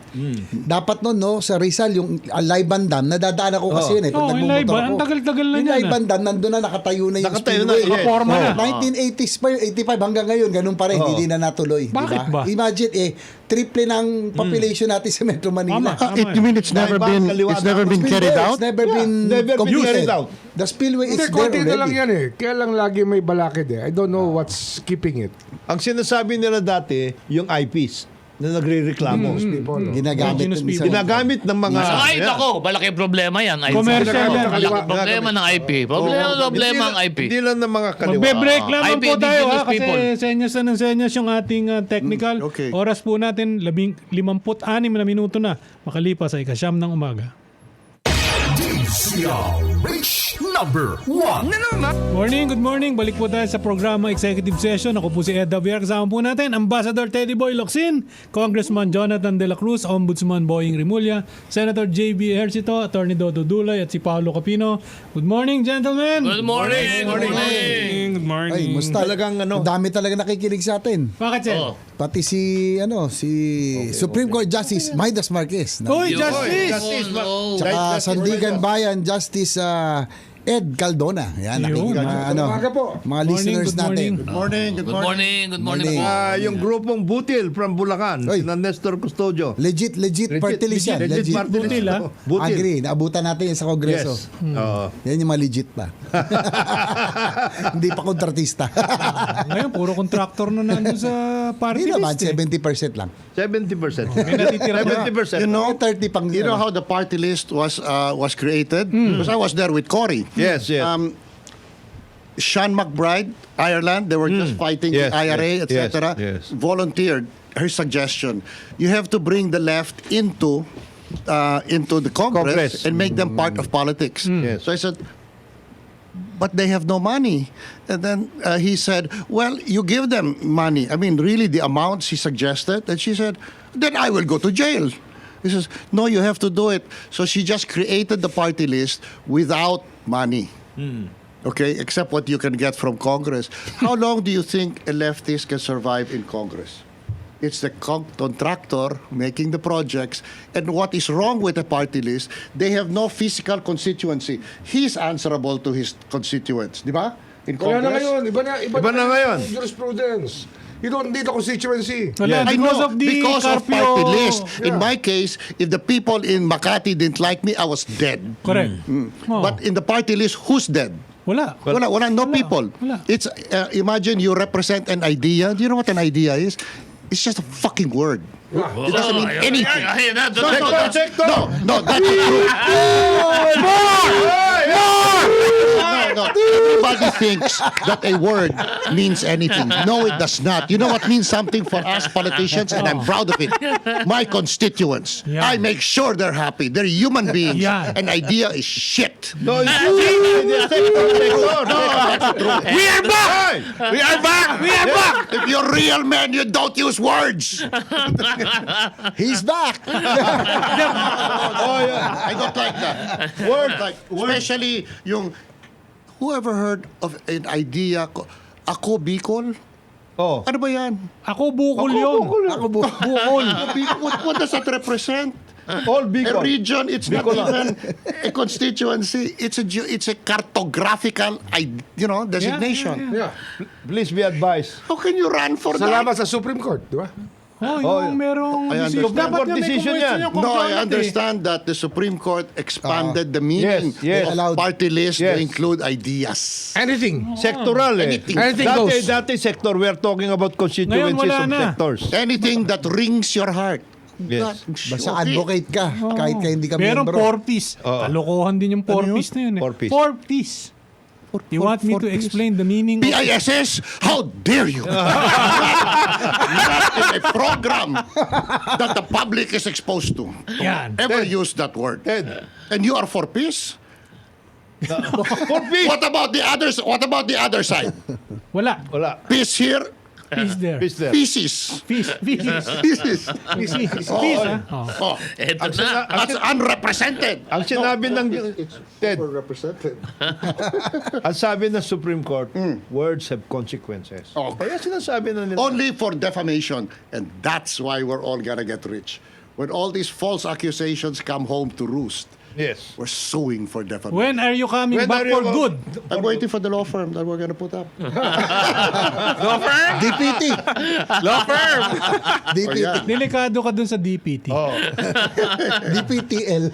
Dapat nun, no, sa Rizal, yung Laiban Dam, nadadaan ako kasi yun eh. Pag
Oo, yung
nagmumotor
Laiban,
ako.
ang tagal-tagal na
Yung
yan,
Laiban Dam, nandun na, nakatayo na yung
Nakatayo na,
spillway.
yes.
Nakaporma na.
1980s pa yun, 85 hanggang ngayon, ganun pa rin, hindi na natuloy.
Bakit
diba?
ba?
Imagine, triple ng population natin sa Metro Manila.
Tama.
You mean it's never been carried out?
It's never been
never been
completed.
carried out.
The spillway is
Hindi,
there
konti na lang
already.
yan eh. Kaya lang lagi may balakid eh. I don't know what's keeping it.
ang sinasabi nila dati, yung IPs na nagre-reklamo.
People, no?
Ginagamit
Indigenous
ng
people.
isang-
Ginagamit ng mga...
Ay, nako, malaki problema yan. IP.
Commercial yan.
Malaki problema ng IP. Problema ang IP.
Hindi lang ng mga kaliwa.
Magbe-break lamang
IP,
po tayo
indigenous
ha, kasi
people.
senyas na ng senyas yung ating technical.
Okay.
Oras po natin, 56 na minuto na makalipas sa ikasyam ng umaga.
DZRH number 1.
Morning, good morning. Balik po tayo sa programa Executive Session. Ako po si Ed Davier. Kasama po natin Ambassador Teddy Boy Locsin, Congressman Jonathan De La Cruz, Ombudsman Boying Rimulya, Senator J.B. Ejercito, Attorney Dodo Dulay at si Paolo Capino. Good morning, gentlemen.
Good morning. Good morning.
Good morning.
Ay, musta?
Talagang ano.
Ang dami talaga nakikinig sa atin.
Bakit, Sen?
Oh.
Pati si Supreme Court Justice Midas Marquez.
Uy, Justice!
Justice,
Oh, no.
Tsaka Sandigan Bayan Justice Ed Caldona. Yan,
Yun.
nakikinig mga,
Umaga po.
mga
Morning,
listeners
good
natin.
morning.
Good morning. Good
Good
morning.
morning. Good morning.
Morning.
Yung grupong Butil from Bulacan,
Oy.
na Nestor Custodio.
Legit party list yan.
Legit party list.
Butil, ha?
Butil.
Agree. Naabutan natin yan sa Kongreso.
Yes. Oo.
Yan yung mga legit pa. Hindi pa kontratista.
Ngayon, puro contractor na nandun sa party
Hindi naman,
list.
70% lang.
70%.
May natitira pa.
70%.
You know,
30 pang
you know how the party list was created? Because I was there with Cory.
Yes, yes.
Sean McBride, Ireland, they were just fighting
Yes,
the IRA,
yes,
etc.
yes.
Volunteered her suggestion. You have to bring the left into the Congress,
Congress.
and make them part of politics.
Yes.
So I said, but they have no money. And then he said, well, you give them money. I mean, really, the amounts he suggested. And she said, then I will go to jail. He says, no, you have to do it. So she just created the party list without money. Okay, except what you can get from Congress. How long do you think a leftist can survive in Congress? It's the contractor making the projects. And what is wrong with the party list, they have no physical constituency. He's answerable to his constituents. Di ba? In
Kaya na
Congress.
ngayon,
Iba na ngayon.
Jurisprudence. You don't need a constituency.
Wala,
I
because
know,
of the
because of
Carpio.
party list. In
Yeah.
my case, if the people in Makati didn't like me, I was dead.
Correct. Oh.
But in the party list, who's dead?
Wala.
No people.
Wala.
It's imagine you represent an idea. Do you know what an idea is? It's just a fucking word. It doesn't mean anything.
Ayun na,
No, that's true. No. Everybody thinks that a word means anything. No, it does not. You know what means something for us politicians, and I'm proud of it. My constituents.
Yeah.
I make sure they're happy. They're human beings.
Yeah.
An idea is shit.
No, it's true.
No, that's true.
We are back! We are back! We are back!
If you're real men, you don't use words.
He's back!
Oh, yeah. I don't like that. Word, like, especially yung, whoever heard of an idea, ako Bicol?
Oh.
Ano ba yan?
Ako bukol yun.
Ako Bicol. What does that represent?
All
A
Bicol.
region, it's not even a constituency. It's a cartographical, designation.
Yeah.
Please be advised.
How can you run for
Salamat
that?
sa Supreme Court, di ba?
Oh, yung merong
I
decision.
understand.
Dapat
Court
nga may
decision
convention
yan.
yung
No, I
complaint eh.
understand that the Supreme Court expanded the meaning
Yes,
of
allowed.
party list to
Yes.
include ideas.
Anything.
Sectoral eh.
Anything goes.
Dati sector, we're talking about
Ngayon,
constituencies
wala
of
na.
sectors.
Anything that rings your heart.
Yes.
Basta advocate ka, kahit ka hindi ka
Merong
miyembro.
4-piece. Kalokohan din yung 4-piece na yun eh.
4-piece.
4-piece. You want me to explain the meaning of...
PISS? How dare you? That is a program that the public is exposed to.
Yan.
Ever use that word?
Ted.
And you are for peace?
For peace.
What about the others? What about the other side?
Wala.
Wala.
Peace here,
Peace there.
Peace there.
pieces.
Peace. Peace.
Pieces.
Peace. Peace. ah. Oh.
Oh,
Eto na.
that's unrepresented.
Ang sinabi ng Ted,
Represented.
ang sabi ng Supreme Court, words have consequences.
Oh.
Kaya sinasabi na nila.
Only for defamation. And that's why we're all gonna get rich. When all these false accusations come home to roost,
Yes.
we're suing for defamation.
When are you coming
When
back
are you
for
go-
good?
I'm waiting for the law firm that we're gonna put up.
Law firm!
DPT.
Law firm!
DPT.
yeah.
Delikado ka dun sa DPT.
DPTL.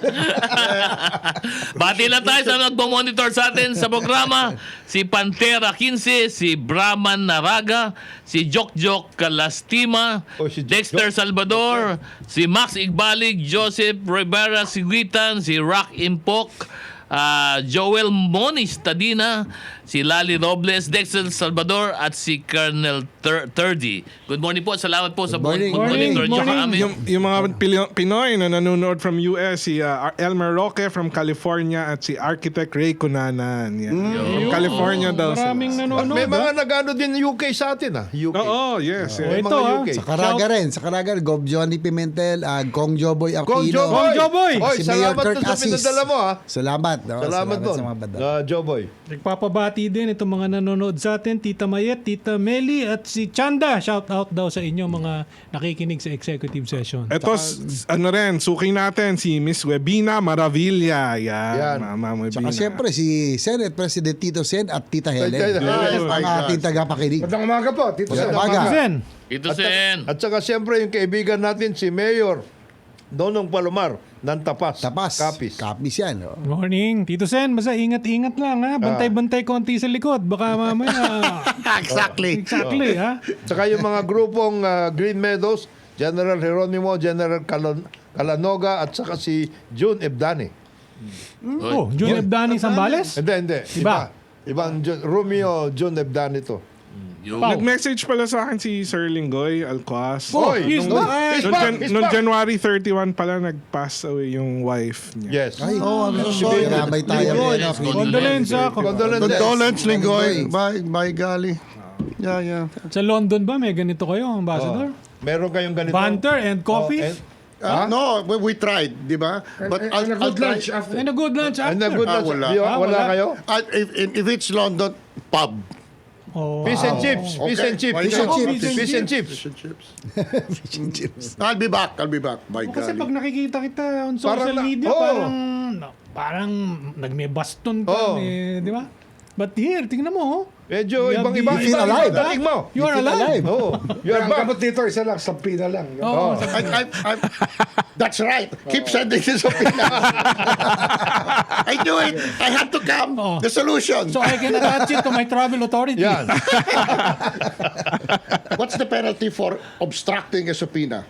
Bati lang tayo sa nagmamonitor sa atin sa programa. Si Pantera 15, si Brahman Naraga, si Jokjok Kalastima,
Oh, si Jokjok.
Dexter Salvador, si Max Igbalig, Joseph Rivera Siguitan, si Rock Impok, Joel Moniz Tadina, si Lali Robles, Dexter Salvador, at si Colonel Turdy. Good morning po. Salamat po sa
morning.
monitor niyo
Morning.
sa amin.
Yung mga Pinoy na nanonood from US, si Elmer Roque from California at si Architect Ray Cunanan. Yan. From California daw.
Maraming
sila.
nanonood.
May mga nag-ano din UK sa atin UK.
Oo, yes.
Oh,
yes.
ito
mga UK.
Sa Caraga rin. Sa Caraga, Gob Johnny Pimentel, Kong Joboy
Kong
Aquino.
Joboy.
Joboy.
Oy,
Si Mayor
salamat
Kirk
doon sa
Assis.
pinadala mo ha.
Salamat. No?
Salamat doon.
sa mga banda.
Joboy.
Nagpapabati din itong mga nanonood sa atin, Tita Mayet, Tita Meli, at si Chanda. Shout out daw sa inyo mga nakikinig sa executive session.
Ito, suking natin, si Miss Webina Maravilla.
Yan.
Yan, Mama Webina.
Saka siyempre si Senate President Tito Sen at Tita Helen.
Tita Helen.
Ang ating tagapakinig.
Magandang umaga po, Tito Sen.
Umaga.
Zen,
Ito Sen.
At saka siyempre yung kaibigan natin si Mayor Donong Palomar ng Tapas.
Tapas.
Kapis.
yan. Oh.
morning. Tito Sen, basta ingat-ingat lang ha. Bantay-bantay konti sa likod. Baka mamaya...
Exactly.
exactly ha.
Saka yung mga grupong Green Meadows, General Geronimo, General Calanoga, at saka si June Ebdani.
Oh, Jun Ebdani Zambales?
Hindi.
Iba.
Ibang Romeo June Ebdani to.
Yung,
Nag-message pala sa akin si Sir Linggoy Alcoas.
Oy,
he's back.
Noong January 31 pala nag-pass away yung wife niya.
Yes.
Ay,
Oh, I'm so sorry.
Ramay tayo.
Yes,
Condolence ha.
Condolence, Linggoy. Bye, Gali. Yeah.
Sa London ba may ganito kayo, Ambassador?
Meron kayong ganito.
Banter and coffee?
No, we tried, di ba? But
And a
I'll
good
try.
lunch after.
And a good lunch after.
And a good lunch.
wala.
Wala kayo?
If it's London, pub.
Oh.
Fish and chips. Fish and chips.
Why
Fish and
not?
chips. Fish and chips.
Fish and chips. I'll be back. By
Kasi
golly.
pag nakikita kita on social
Parang
media,
oo.
parang nagme baston ka,
Oo.
di ba? But here, tingnan mo, oh.
Medyo
You
ibang-iba.
have
You feel alive,
Dating mo.
You are alive.
Oh, you are
Ang
back.
gamot dito, isa lang, sampina lang.
Oh.
That's right. Keep sending this opinion. I do it. I have to come.
Oh.
The solution.
So I can attach it to my travel authority.
Yan.
What's the penalty for obstructing a subpoena?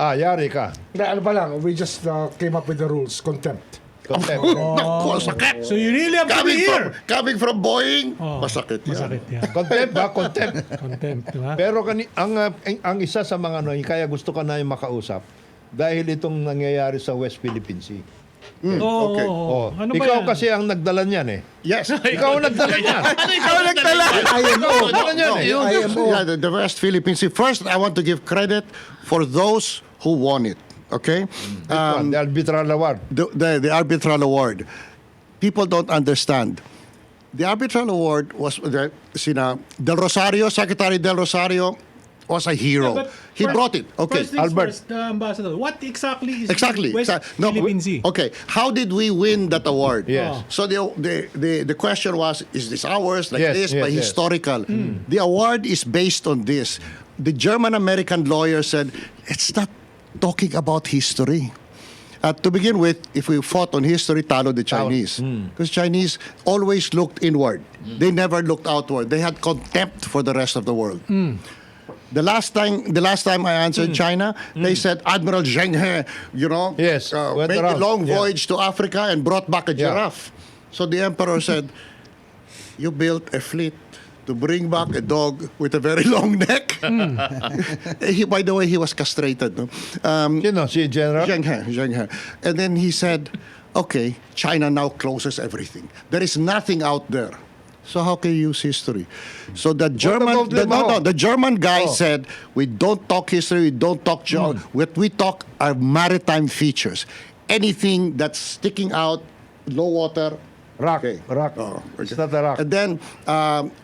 Yari ka.
Ano pa lang, we just came up with the rules, contempt.
Contempt.
Naku, sakit.
So you really have to be here.
Coming from Boeing,
Oh.
masakit yan.
Masakit yan.
Contempt ba? Contempt.
Contempt, di ba?
Pero ang isa sa mga kaya gusto ka na yung makausap dahil itong nangyayari sa West Philippine Sea.
Oo.
okay.
Oh,
Ano ba
ikaw
yan?
kasi ang nagdala niyan eh.
Yes.
Ikaw ang nagdala niyan.
ano ikaw nagdala?
IMO.
Ano yan eh?
IMO.
Yeah, the West Philippine Sea. First, I want to give credit for those who won it. Okay?
The arbitral award.
The arbitral award. People don't understand. The arbitral award was Del Rosario, Secretary Del Rosario was a hero.
But
He
first-
brought it. Okay,
First things
Albert.
first, Ambassador. What exactly is
Exactly.
West
No,
Philippine Sea?
Okay, how did we win that award?
Yes.
So the question was, is this ours? Like
Yes,
this,
yes,
by
yes.
historical. The award is based on this. The German-American lawyer said, it's not talking about history. To begin with, if we fought on history, talo the Chinese. Because Chinese always looked inward. They never looked outward. They had contempt for the rest of the world. The last time I answered China, they said Admiral Zheng He,
Yes, went
made a
around.
long
Yeah.
voyage to Africa and brought back a
Yeah.
giraffe. So the emperor said, you built a fleet to bring back a dog with a very long neck. By the way, he was castrated. No?
Sino? Si General?
Zheng He. And then he said, okay, China now closes everything. There is nothing out there. So how can you use history? So the
about Limao?
the German guy said, we don't talk history, we don't talk what we talk are maritime features. Anything that's sticking out, low water,
Rock.
okay.
Rock.
Oh,
It's not a rock.
And then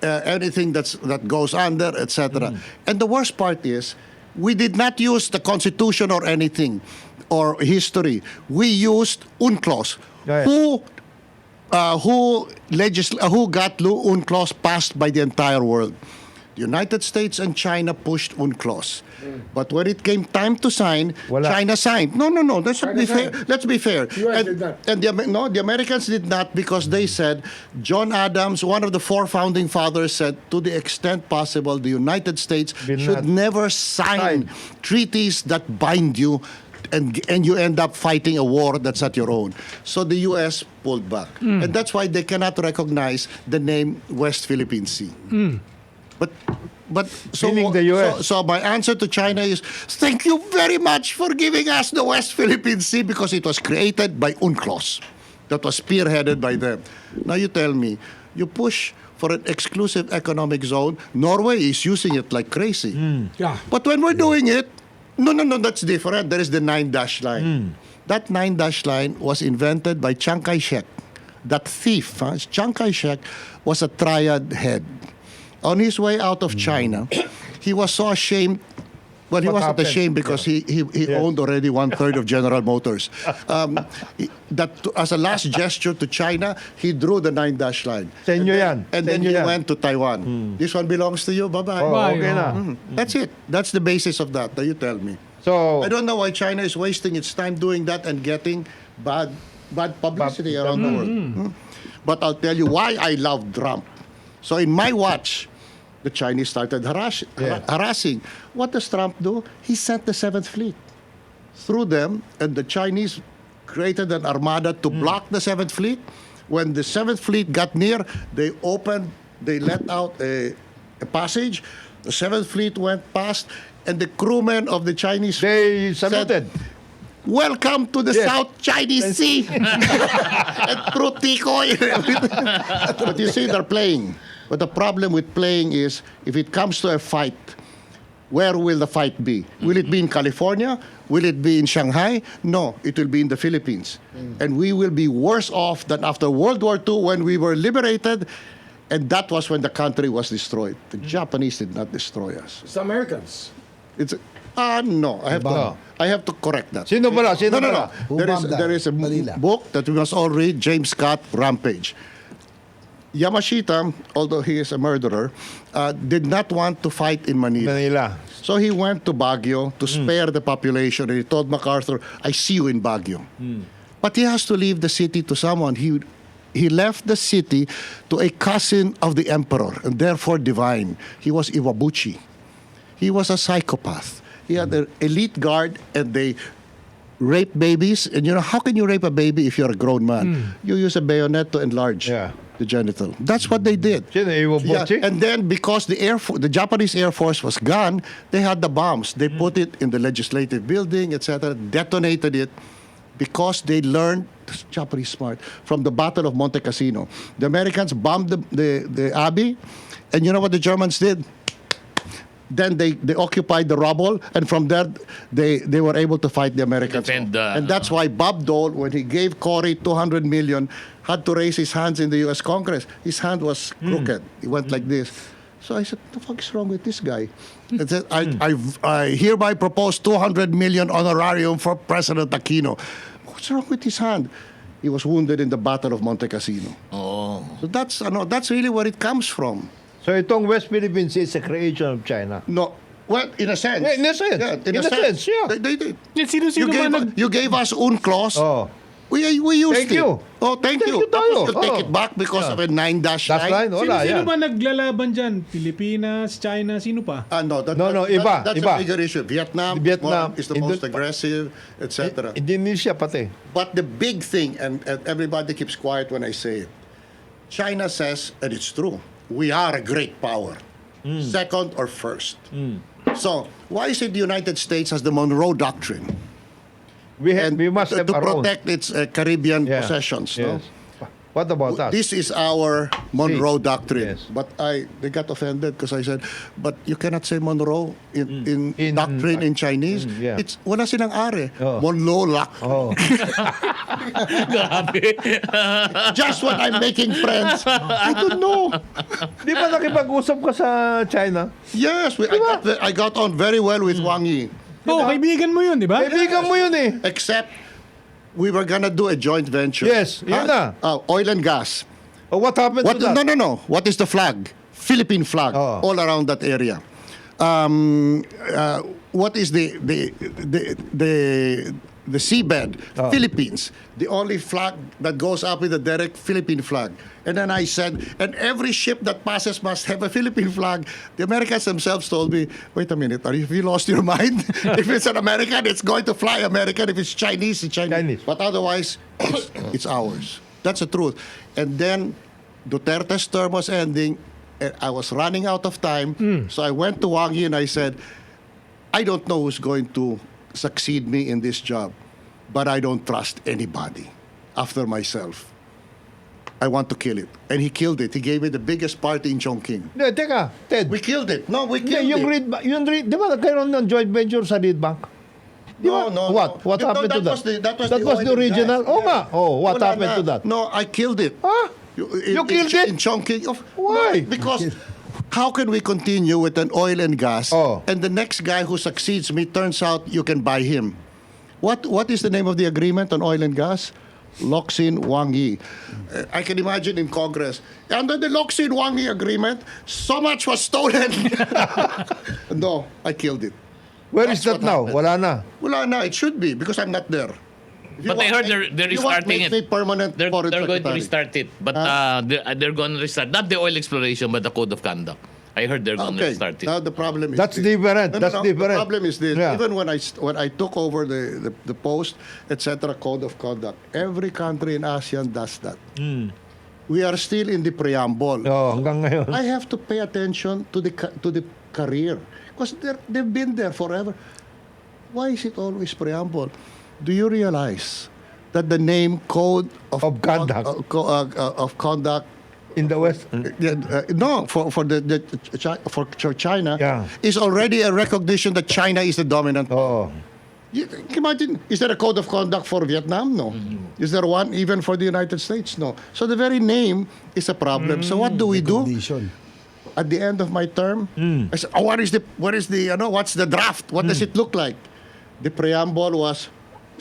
anything that goes under, etc. And the worst part is, we did not use the Constitution or anything, or history. We used UNCLOS.
Yeah.
Who got UNCLOS passed by the entire world? The United States and China pushed UNCLOS. But when it came time to sign,
Wala.
China signed. No. Let's be fair. Let's be fair.
US did not.
And the Americans did not, because they said, John Adams, one of the four founding fathers, said, to the extent possible, the United States
Will
should
not
never sign treaties that bind you and you end up fighting a war that's not your own. So the U.S. pulled back, and that's why they cannot recognize the name West Philippine Sea. But so,
Meaning the US.
so my answer to China is thank you very much for giving us the West Philippine Sea because it was created by UNCLOS, that was spearheaded by them. Now you tell me, you push for an exclusive economic zone. Norway is using it like crazy.
Yeah.
But when we're doing it, no, that's different. There is the 9-dash line. That 9-dash line was invented by Chiang Kai-shek. That thief, Chiang Kai-shek, was a triad head. On his way out of China, he was so ashamed. Well, he
What
wasn't
happened?
ashamed because he owned already 1/3 of General Motors. As a last gesture to China, he drew the 9-dash line.
Sa inyo yan.
And
Sa
then
inyo
he
yan.
went to Taiwan. This one belongs to you. Bye-bye.
Oh,
Bye,
okay na.
That's it. That's the basis of that. Now you tell me.
So,
I don't know why China is wasting its time doing that and getting bad publicity around the world. But I'll tell you why I love Trump. So in my watch, the Chinese started harassing. What does Trump do? He sent the 7th Fleet through them, and the Chinese created an armada to block the 7th Fleet. When the 7th Fleet got near, they let out a passage. The 7th Fleet went past, and the crewmen of the Chinese
they saluted.
welcome to the
Yes.
South Chinese Sea. And through Tikoy. But you see, they're playing. But the problem with playing is, if it comes to a fight, where will the fight be? Will it be in California? Will it be in Shanghai? No, it will be in the Philippines. And we will be worse off than after World War II when we were liberated. And that was when the country was destroyed. The Japanese did not destroy us.
It's Americans.
It's no. I have to correct that.
Sino pala? Sino
No.
pala?
There is a
Manila.
book that we must all read, James Scott, Rampage. Yamashita, although he is a murderer, did not want to fight in Manila.
Manila.
So he went to Baguio to spare the population, and he told MacArthur, I see you in Baguio. But he has to leave the city to someone. He left the city to a cousin of the emperor, and therefore divine. He was Iwabuchi. He was a psychopath. He had an elite guard, and they raped babies. And you know, how can you rape a baby if you're a grown man? You use a bayonet to enlarge the genital. That's what they did.
Sino? Iwabuchi?
And then because the Japanese Air Force was gone, they had the bombs. They put it in the legislative building, etc., detonated it because they learned, Japanese smart, from the Battle of Monte Cassino. The Americans bombed the Abbey, and you know what the Germans did? Then they occupied the rubble, and from there they were able to fight the Americans.
Defend,
And that's why Bob Dole, when he gave Cory $200 million, had to raise his hands in the U.S. Congress. His hand was crooked. He went like this. So I said, "The fuck is wrong with this guy?" And said, I hereby propose $200 million honorarium for President Aquino. What's wrong with his hand? He was wounded in the Battle of Monte Cassino.
Oh.
So that's really where it comes from.
So itong West Philippines is a creation of China.
No, well, in a sense.
Yeah, in a sense.
Yeah,
In a sense, yeah.
They did.
Sino-sino man
You gave us UNCLOS.
Oh.
We used
Thank
it.
you.
Oh, thank
Thank
you.
you tayo.
Tapos you take
Oh.
it back because of a 9-dash
That's
line.
line? Wala,
Sino
yan.
ba naglalaban dyan? Pilipinas, China, sino pa?
No,
iba,
That's
iba.
a bigger issue. Vietnam is the most aggressive, etc.
Indonesia pati.
But the big thing, and everybody keeps quiet when I say it, China says, and it's true, we are a great power. Second or first. So, why is it the United States has the Monroe Doctrine?
We must
to
have our own.
protect its Caribbean
Yeah.
possessions. No?
Yes. What about us?
This is our Monroe
See.
Doctrine.
Yes.
But they got offended because I said, but you cannot say Monroe in
In-
doctrine in Chinese.
yeah.
It's wala silang are.
Oh.
Monlolak.
Oh.
Grabe.
Just when I'm making friends, I don't know.
Di ba nakipag-usap ka sa China?
Yes, I got on very well with Wang Yi.
Oo, kaibigan mo yun, di ba?
Kaibigan mo yun eh.
Except we were gonna do a joint venture.
Yes, yun na.
Oil and gas.
Oh, what happened to that?
No. What is the flag? Philippine flag
Oh.
all around that area. What is the the seabed, Philippines. The only flag that goes up with the direct Philippine flag. And then I said, and every ship that passes must have a Philippine flag. The Americans themselves told me, wait a minute, have you lost your mind? If it's an American, it's going to fly American. If it's Chinese, it's Chinese.
Chinese.
But otherwise, it's ours. That's the truth. And then Duterte's term was ending, and I was running out of time. So I went to Wang Yi and I said, I don't know who's going to succeed me in this job, but I don't trust anybody after myself. I want to kill it. And he killed it. He gave me the biggest party in Chongqing.
Hindi, teka, Ted.
We killed it. No, we
Hindi,
killed
yung
it.
di ba nagkaroon ng joint venture sa Reed Bank? Di ba?
No, no,
What?
no.
What
No,
happened to that?
That was
the original?
gas.
Oo nga. Oh, what
Wala
happened
na.
to that?
No, I killed it.
Huh? You killed it?
In Chongqing.
Why?
No, because how can we continue with an oil and gas
Oh.
and the next guy who succeeds me turns out you can buy him? What is the name of the agreement on oil and gas? Locsin Wang Yi. I can imagine in Congress, under the Locsin Wang Yi agreement, so much was stolen. No, I killed it.
Where is
That's
that
what
now?
happened.
Wala na.
Well, no, it should be because I'm not there. If you
But I
want-
heard they're
you want
restarting
make
it.
me permanent
They're
foreign
going to
secretary.
restart it. But they're going to restart. Not the oil exploration, but the code of conduct. I heard they're going to
Okay,
restart it.
now the problem is
That's
this.
different. That's different.
The problem is this.
Yeah.
Even when I took over the post, etc., code of conduct, every country in ASEAN does that. We are still in the preamble.
Oh, hanggang ngayon.
I have to pay attention to the career because they've been there forever. Why is it always preamble? Do you realize that the name code
Of conduct.
of conduct
In the West.
no, for China
Yeah.
is already a recognition that China is the dominant.
Oo.
You can imagine, is there a code of conduct for Vietnam? No. Is there one even for the United States? No. So the very name is a problem. So what do we do?
Condition.
At the end of my term, I said, oh, what's the draft? What does it look like? The preamble was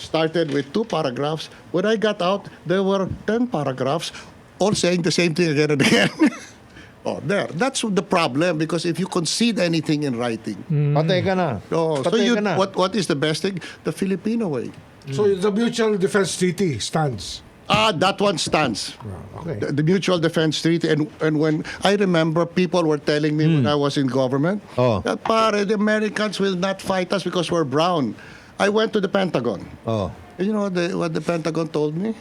started with 2 paragraphs. When I got out, there were 10 paragraphs, all saying the same thing again and again. Oh, there. That's the problem because if you concede anything in writing,
Patay ka na.
so
Patay
you,
ka na.
what is the best thing? The Filipino way.
So the Mutual Defense Treaty stands.
That one stands.
Okay.
The Mutual Defense Treaty. And when I remember people were telling me when I was in government,
Oh.
that pare, the Americans will not fight us because we're brown. I went to the Pentagon.
Oh.
And you know what the Pentagon told me?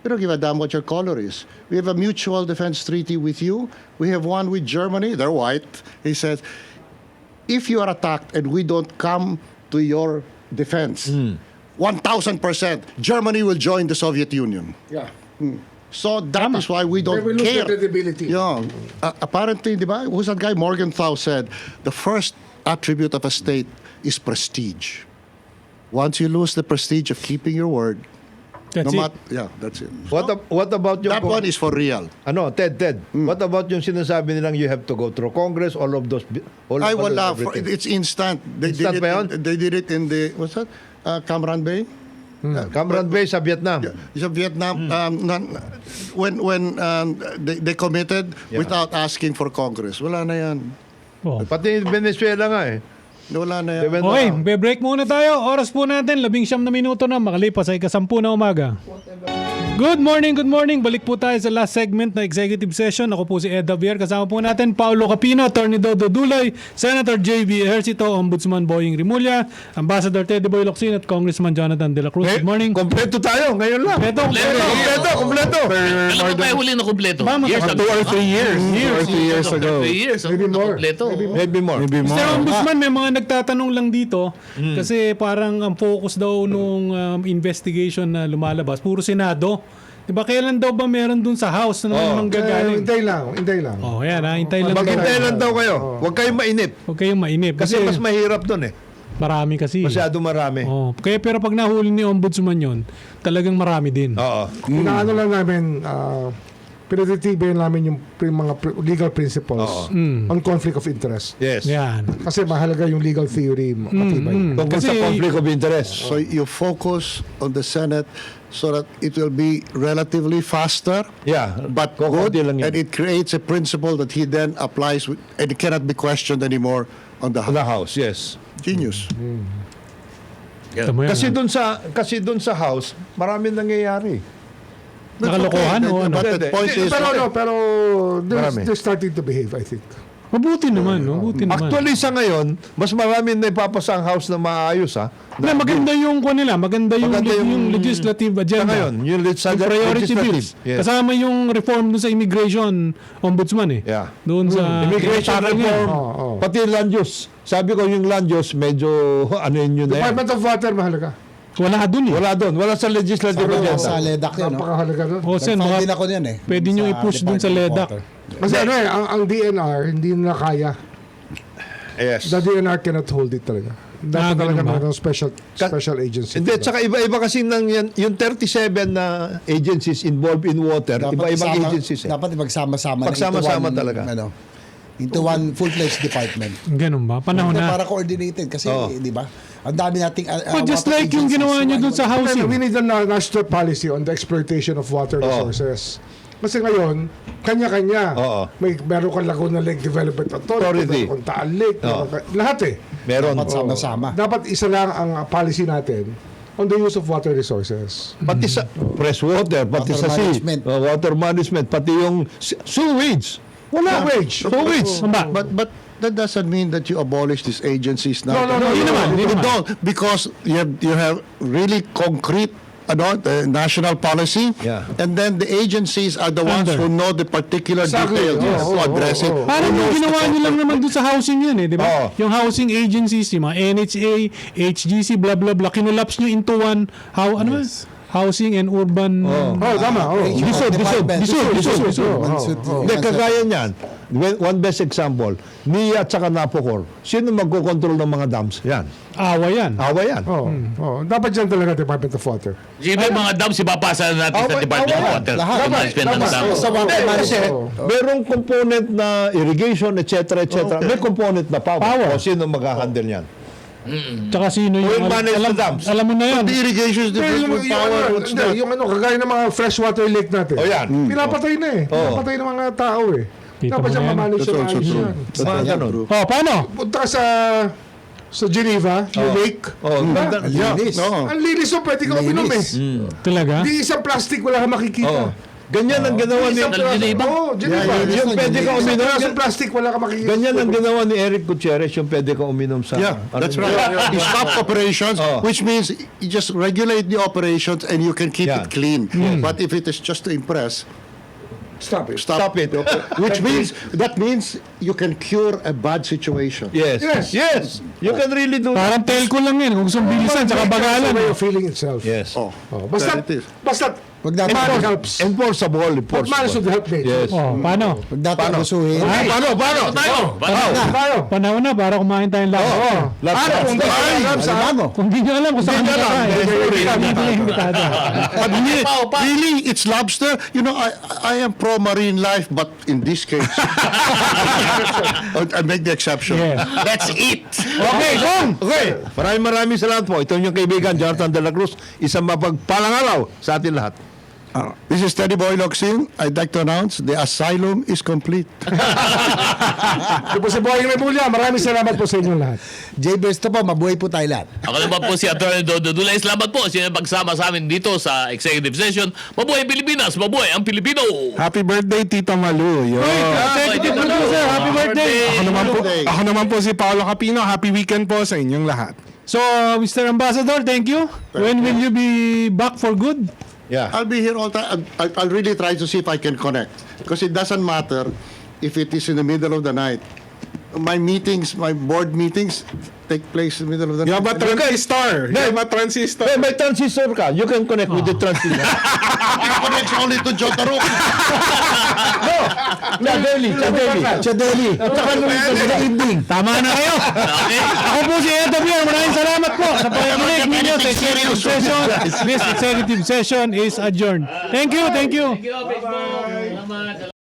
We don't give a damn what your color is. We have a mutual defense treaty with you. We have one with Germany. They're white. He says, if you are attacked and we don't come to your defense, 1,000%, Germany will join the Soviet Union.
Yeah.
So that is why we
They
don't
will lose
care.
their credibility.
Yeah. Apparently, di ba? Who's that guy? Morgenthau said, the first attribute of a state is prestige. Once you lose the prestige of keeping your word,
That's it.
that's it.
What about yung...
That one is for real.
Ano, Ted. What about yung sinasabi nilang you have to go through Congress, all of those... All
Ay,
of those,
wala.
everything?
It's instant.
Instant ba yun?
They did it in the, what's that? Cam Ranh Bay?
Cam Ranh Bay sa Vietnam.
Sa Vietnam, when they committed without asking for Congress. Wala na yan.
Oh.
Pati Venezuela nga eh.
Wala na
They
yan.
went
Okay,
down.
break muna tayo. Oras po natin, 19 na minuto na makalipas ay 10 na umaga. Good morning. Balik po tayo sa last segment na executive session. Ako po si Ed Javier. Kasama po natin Paulo Capino, Attorney Dodo Dulay, Senator J.B. Ejercito, Ombudsman Boying Rimulya, Ambassador Teddy Boy Locsin at Congressman Jonathan De La Cruz. Good morning.
Kompleto tayo, ngayon lang. Kompleto.
Kailan ba tayo huli na kumpleto? Years ago.
2 or 3 years. 2 or 3 years ago.
3 years.
Maybe more.
Maybe more.
Mr. Ombudsman, may mga nagtatanong lang dito kasi parang ang focus daw nung investigation na lumalabas, puro Senado. Diba kailan daw ba meron dun sa House na naman gagaling?
Hintay lang.
Oh, yan ha. Hintay lang.
Maghintay lang daw kayo. Huwag kayong mainip.
Huwag kayong mainip.
Kasi mas mahirap doon eh.
marami kasi.
Masyado marami.
Oh, kaya pero pag nahuli ni Ombudsman yon, talagang marami din.
Oo.
Inaano lang namin, pinatitibay namin yung mga legal principles on conflict of interest.
Yes.
Yan.
Kasi mahalaga yung legal theory matibay.
Tungkol sa
Kasi-
conflict of interest.
So you focus on the Senate so that it will be relatively faster,
Yeah.
but
Kukunti
good,
lang yun.
and it creates a principle that he then applies, and it cannot be questioned anymore on the
The House, yes.
Genius.
Ito mo yan,
Kasi doon sa house, maraming nangyayari.
Nakalokohan o ano?
But the point is,
Pero
Marami.
they're starting to behave, I think.
Mabuti naman, mabuti naman.
Actually, sa ngayon, mas maraming na ipapasa ang house na maayos, ha?
Na, maganda yung kung nila, maganda yung,
Maganda
yung legislative
Sa
agenda.
ngayon, yung
Yung priority bills.
Yes.
Kasama yung reform dun sa immigration ombudsman eh.
Yeah.
Doon sa
Immigration
tinatake niya.
reform, pati land use. Sabi ko yung land use, medyo ano yun na yan.
Department of Water, mahalaga.
Wala doon eh.
Wala doon. Wala sa legislative agenda.
Sa LEDAC yun, no?
Napakahalaga doon.
O sen,
Nag-file
baka
din ako niyan eh.
pwede nyo
Sa
i-push dun sa
Department of
LEDAC.
Water.
Kasi ano eh, ang DNR, hindi nila kaya.
Yes.
The DNR cannot hold it talaga. Dapat talaga
ganun ba?
ng special agency.
Hindi, tsaka iba-iba kasi ng yan, yung 37 na agencies involved in water, iba-ibang agencies eh.
Dapat ipagsama-sama. na
Pagsama-sama
into one,
talaga.
Ano, into one full-fledged department.
Ganun ba? Panahon na.
Para coordinated kasi, di ba? Ang dami nating
But just like yung ginawa nyo dun sa
We
housing.
need a national policy on the exploitation of water resources. Kasi ngayon, kanya-kanya.
Oo.
Meron kang Laguna Lake Development Authority,
Authority.
meron kang Taal Lake, meron kang- lahat eh.
Meron.
Dapat sama-sama.
Dapat isa lang ang policy natin on the use of water resources.
Pati sa fresh water, pati
Water
sa sea,
management.
water management, pati yung sewage.
Wala wage.
Sewage.
but that doesn't mean that you abolish these agencies now.
No,
Hindi naman, hindi
You
naman.
don't, because you have really concrete national policy,
Yeah.
and then the agencies are the ones
Under.
who know the particular
Exactly.
details to address it.
Parang yung ginawa nyo lang naman doon sa housing yun eh, di ba?
Oo.
Yung housing agencies, yung mga NHA, HGC, blah blah blah, kinulaps nyo into one, ano ba? Housing and urban...
Oh, tama. Oh.
Disod.
Hindi, kagaya niyan. One best example, NIA at saka NAPOCOR. Sino magkocontrol ng mga dams? Yan.
Awa yan.
Awa yan.
Dapat dyan talaga Department of Water.
Sige, may mga dams, ipapasa na natin sa Department of Water.
Lahat.
Management ng dam.
Sa water
Kasi
management.
merong component na irrigation, etc. May component na power. O sino mag-handle yan?
Tsaka sino
Who
yung...
will manage the dams?
Alam mo na yan.
The irrigation is different from power. What's that?
Yung kagaya ng mga freshwater lake natin.
O yan.
Pinapatay na eh. Pinapatay ng mga tao eh.
Kita
Dapat
mo
siya
na yan.
mamanage
That's
siya
also
maayos
true.
yan.
Mga ganun.
Oh, paano?
Punta ka sa Geneva, yung lake.
Oh,
Ang linis.
Ang linis mo, pwede ka uminom eh.
Talaga?
Di isang plastic, wala kang makikita.
Ganyan ang ginawa ni...
Geneva?
Oo, Geneva.
Yung pwede ka
Isang
uminom.
pirasong plastic, wala kang makikita.
Ganyan ang ginawa ni Eric Gutierrez, yung pwede ka uminom sa...
Yeah, that's right. You stop operations, which means you just regulate the operations and you can keep
Yeah.
it clean. But if it is just to impress,
Stop it.
Stop it.
which means that means you can cure a bad situation.
Yes.
Yes.
You can really do that.
Parang telco lang yan. Kung gusto mong bilisan, tsaka
It's a
bagalan.
way of feeling itself.
Yes.
Oh,
Basta,
that it is.
Wag natin
man helps.
Enforceable.
Man should help nature.
Yes.
Oh, paano?
Wag natin abusuhin.
Paano?
Tayo.
Panahon na para kumain tayong lahat.
Ano kung
Ano?
Kung di nyo alam kung saan nyo
But really, it's lobster. You know, I am pro marine life, but in this case, I make the exception.
Yeah.
Let's eat.
Okay, Okay. Maraming salamat po. Ito yung kaibigan, Jonathan De La Cruz. Isang mapagpalang araw sa atin lahat.
This is Teddy Boy Locsin. I'd like to announce the asylum is complete.
Ito po si Boying Remulla. Maraming salamat po sa inyong lahat.
J-Burst po, mabuhay po tayo lahat.
Ako naman po si Atty. Dodo Dulay. Salamat po sa pagsama sa amin dito sa executive session. Mabuhay Pilipinas! Mabuhay ang Pilipino!
Happy birthday, Tita Malu. Yo.
Executive producer, happy birthday!
Ako naman po si Paolo Capino. Happy weekend po sa inyong lahat.
So, Mr. Ambassador, thank you. When will you be back for good?
Yeah.
I'll be here all time. I'll really try to see if I can connect. Because it doesn't matter if it is in the middle of the night. My meetings, my board meetings take place in the middle of the
You have
night.
a transistor. You have a transistor.
May transistor ka. You can connect with the transistor.
It connects only to Jotaro.
Chadeli.
Tama na kayo.
Okay?
Ako po si Ed Javier. Maraming salamat po sa pakikinig ninyo sa executive session. This executive session is adjourned. Thank you, thank you.
Thank you, Facebook. Salamat.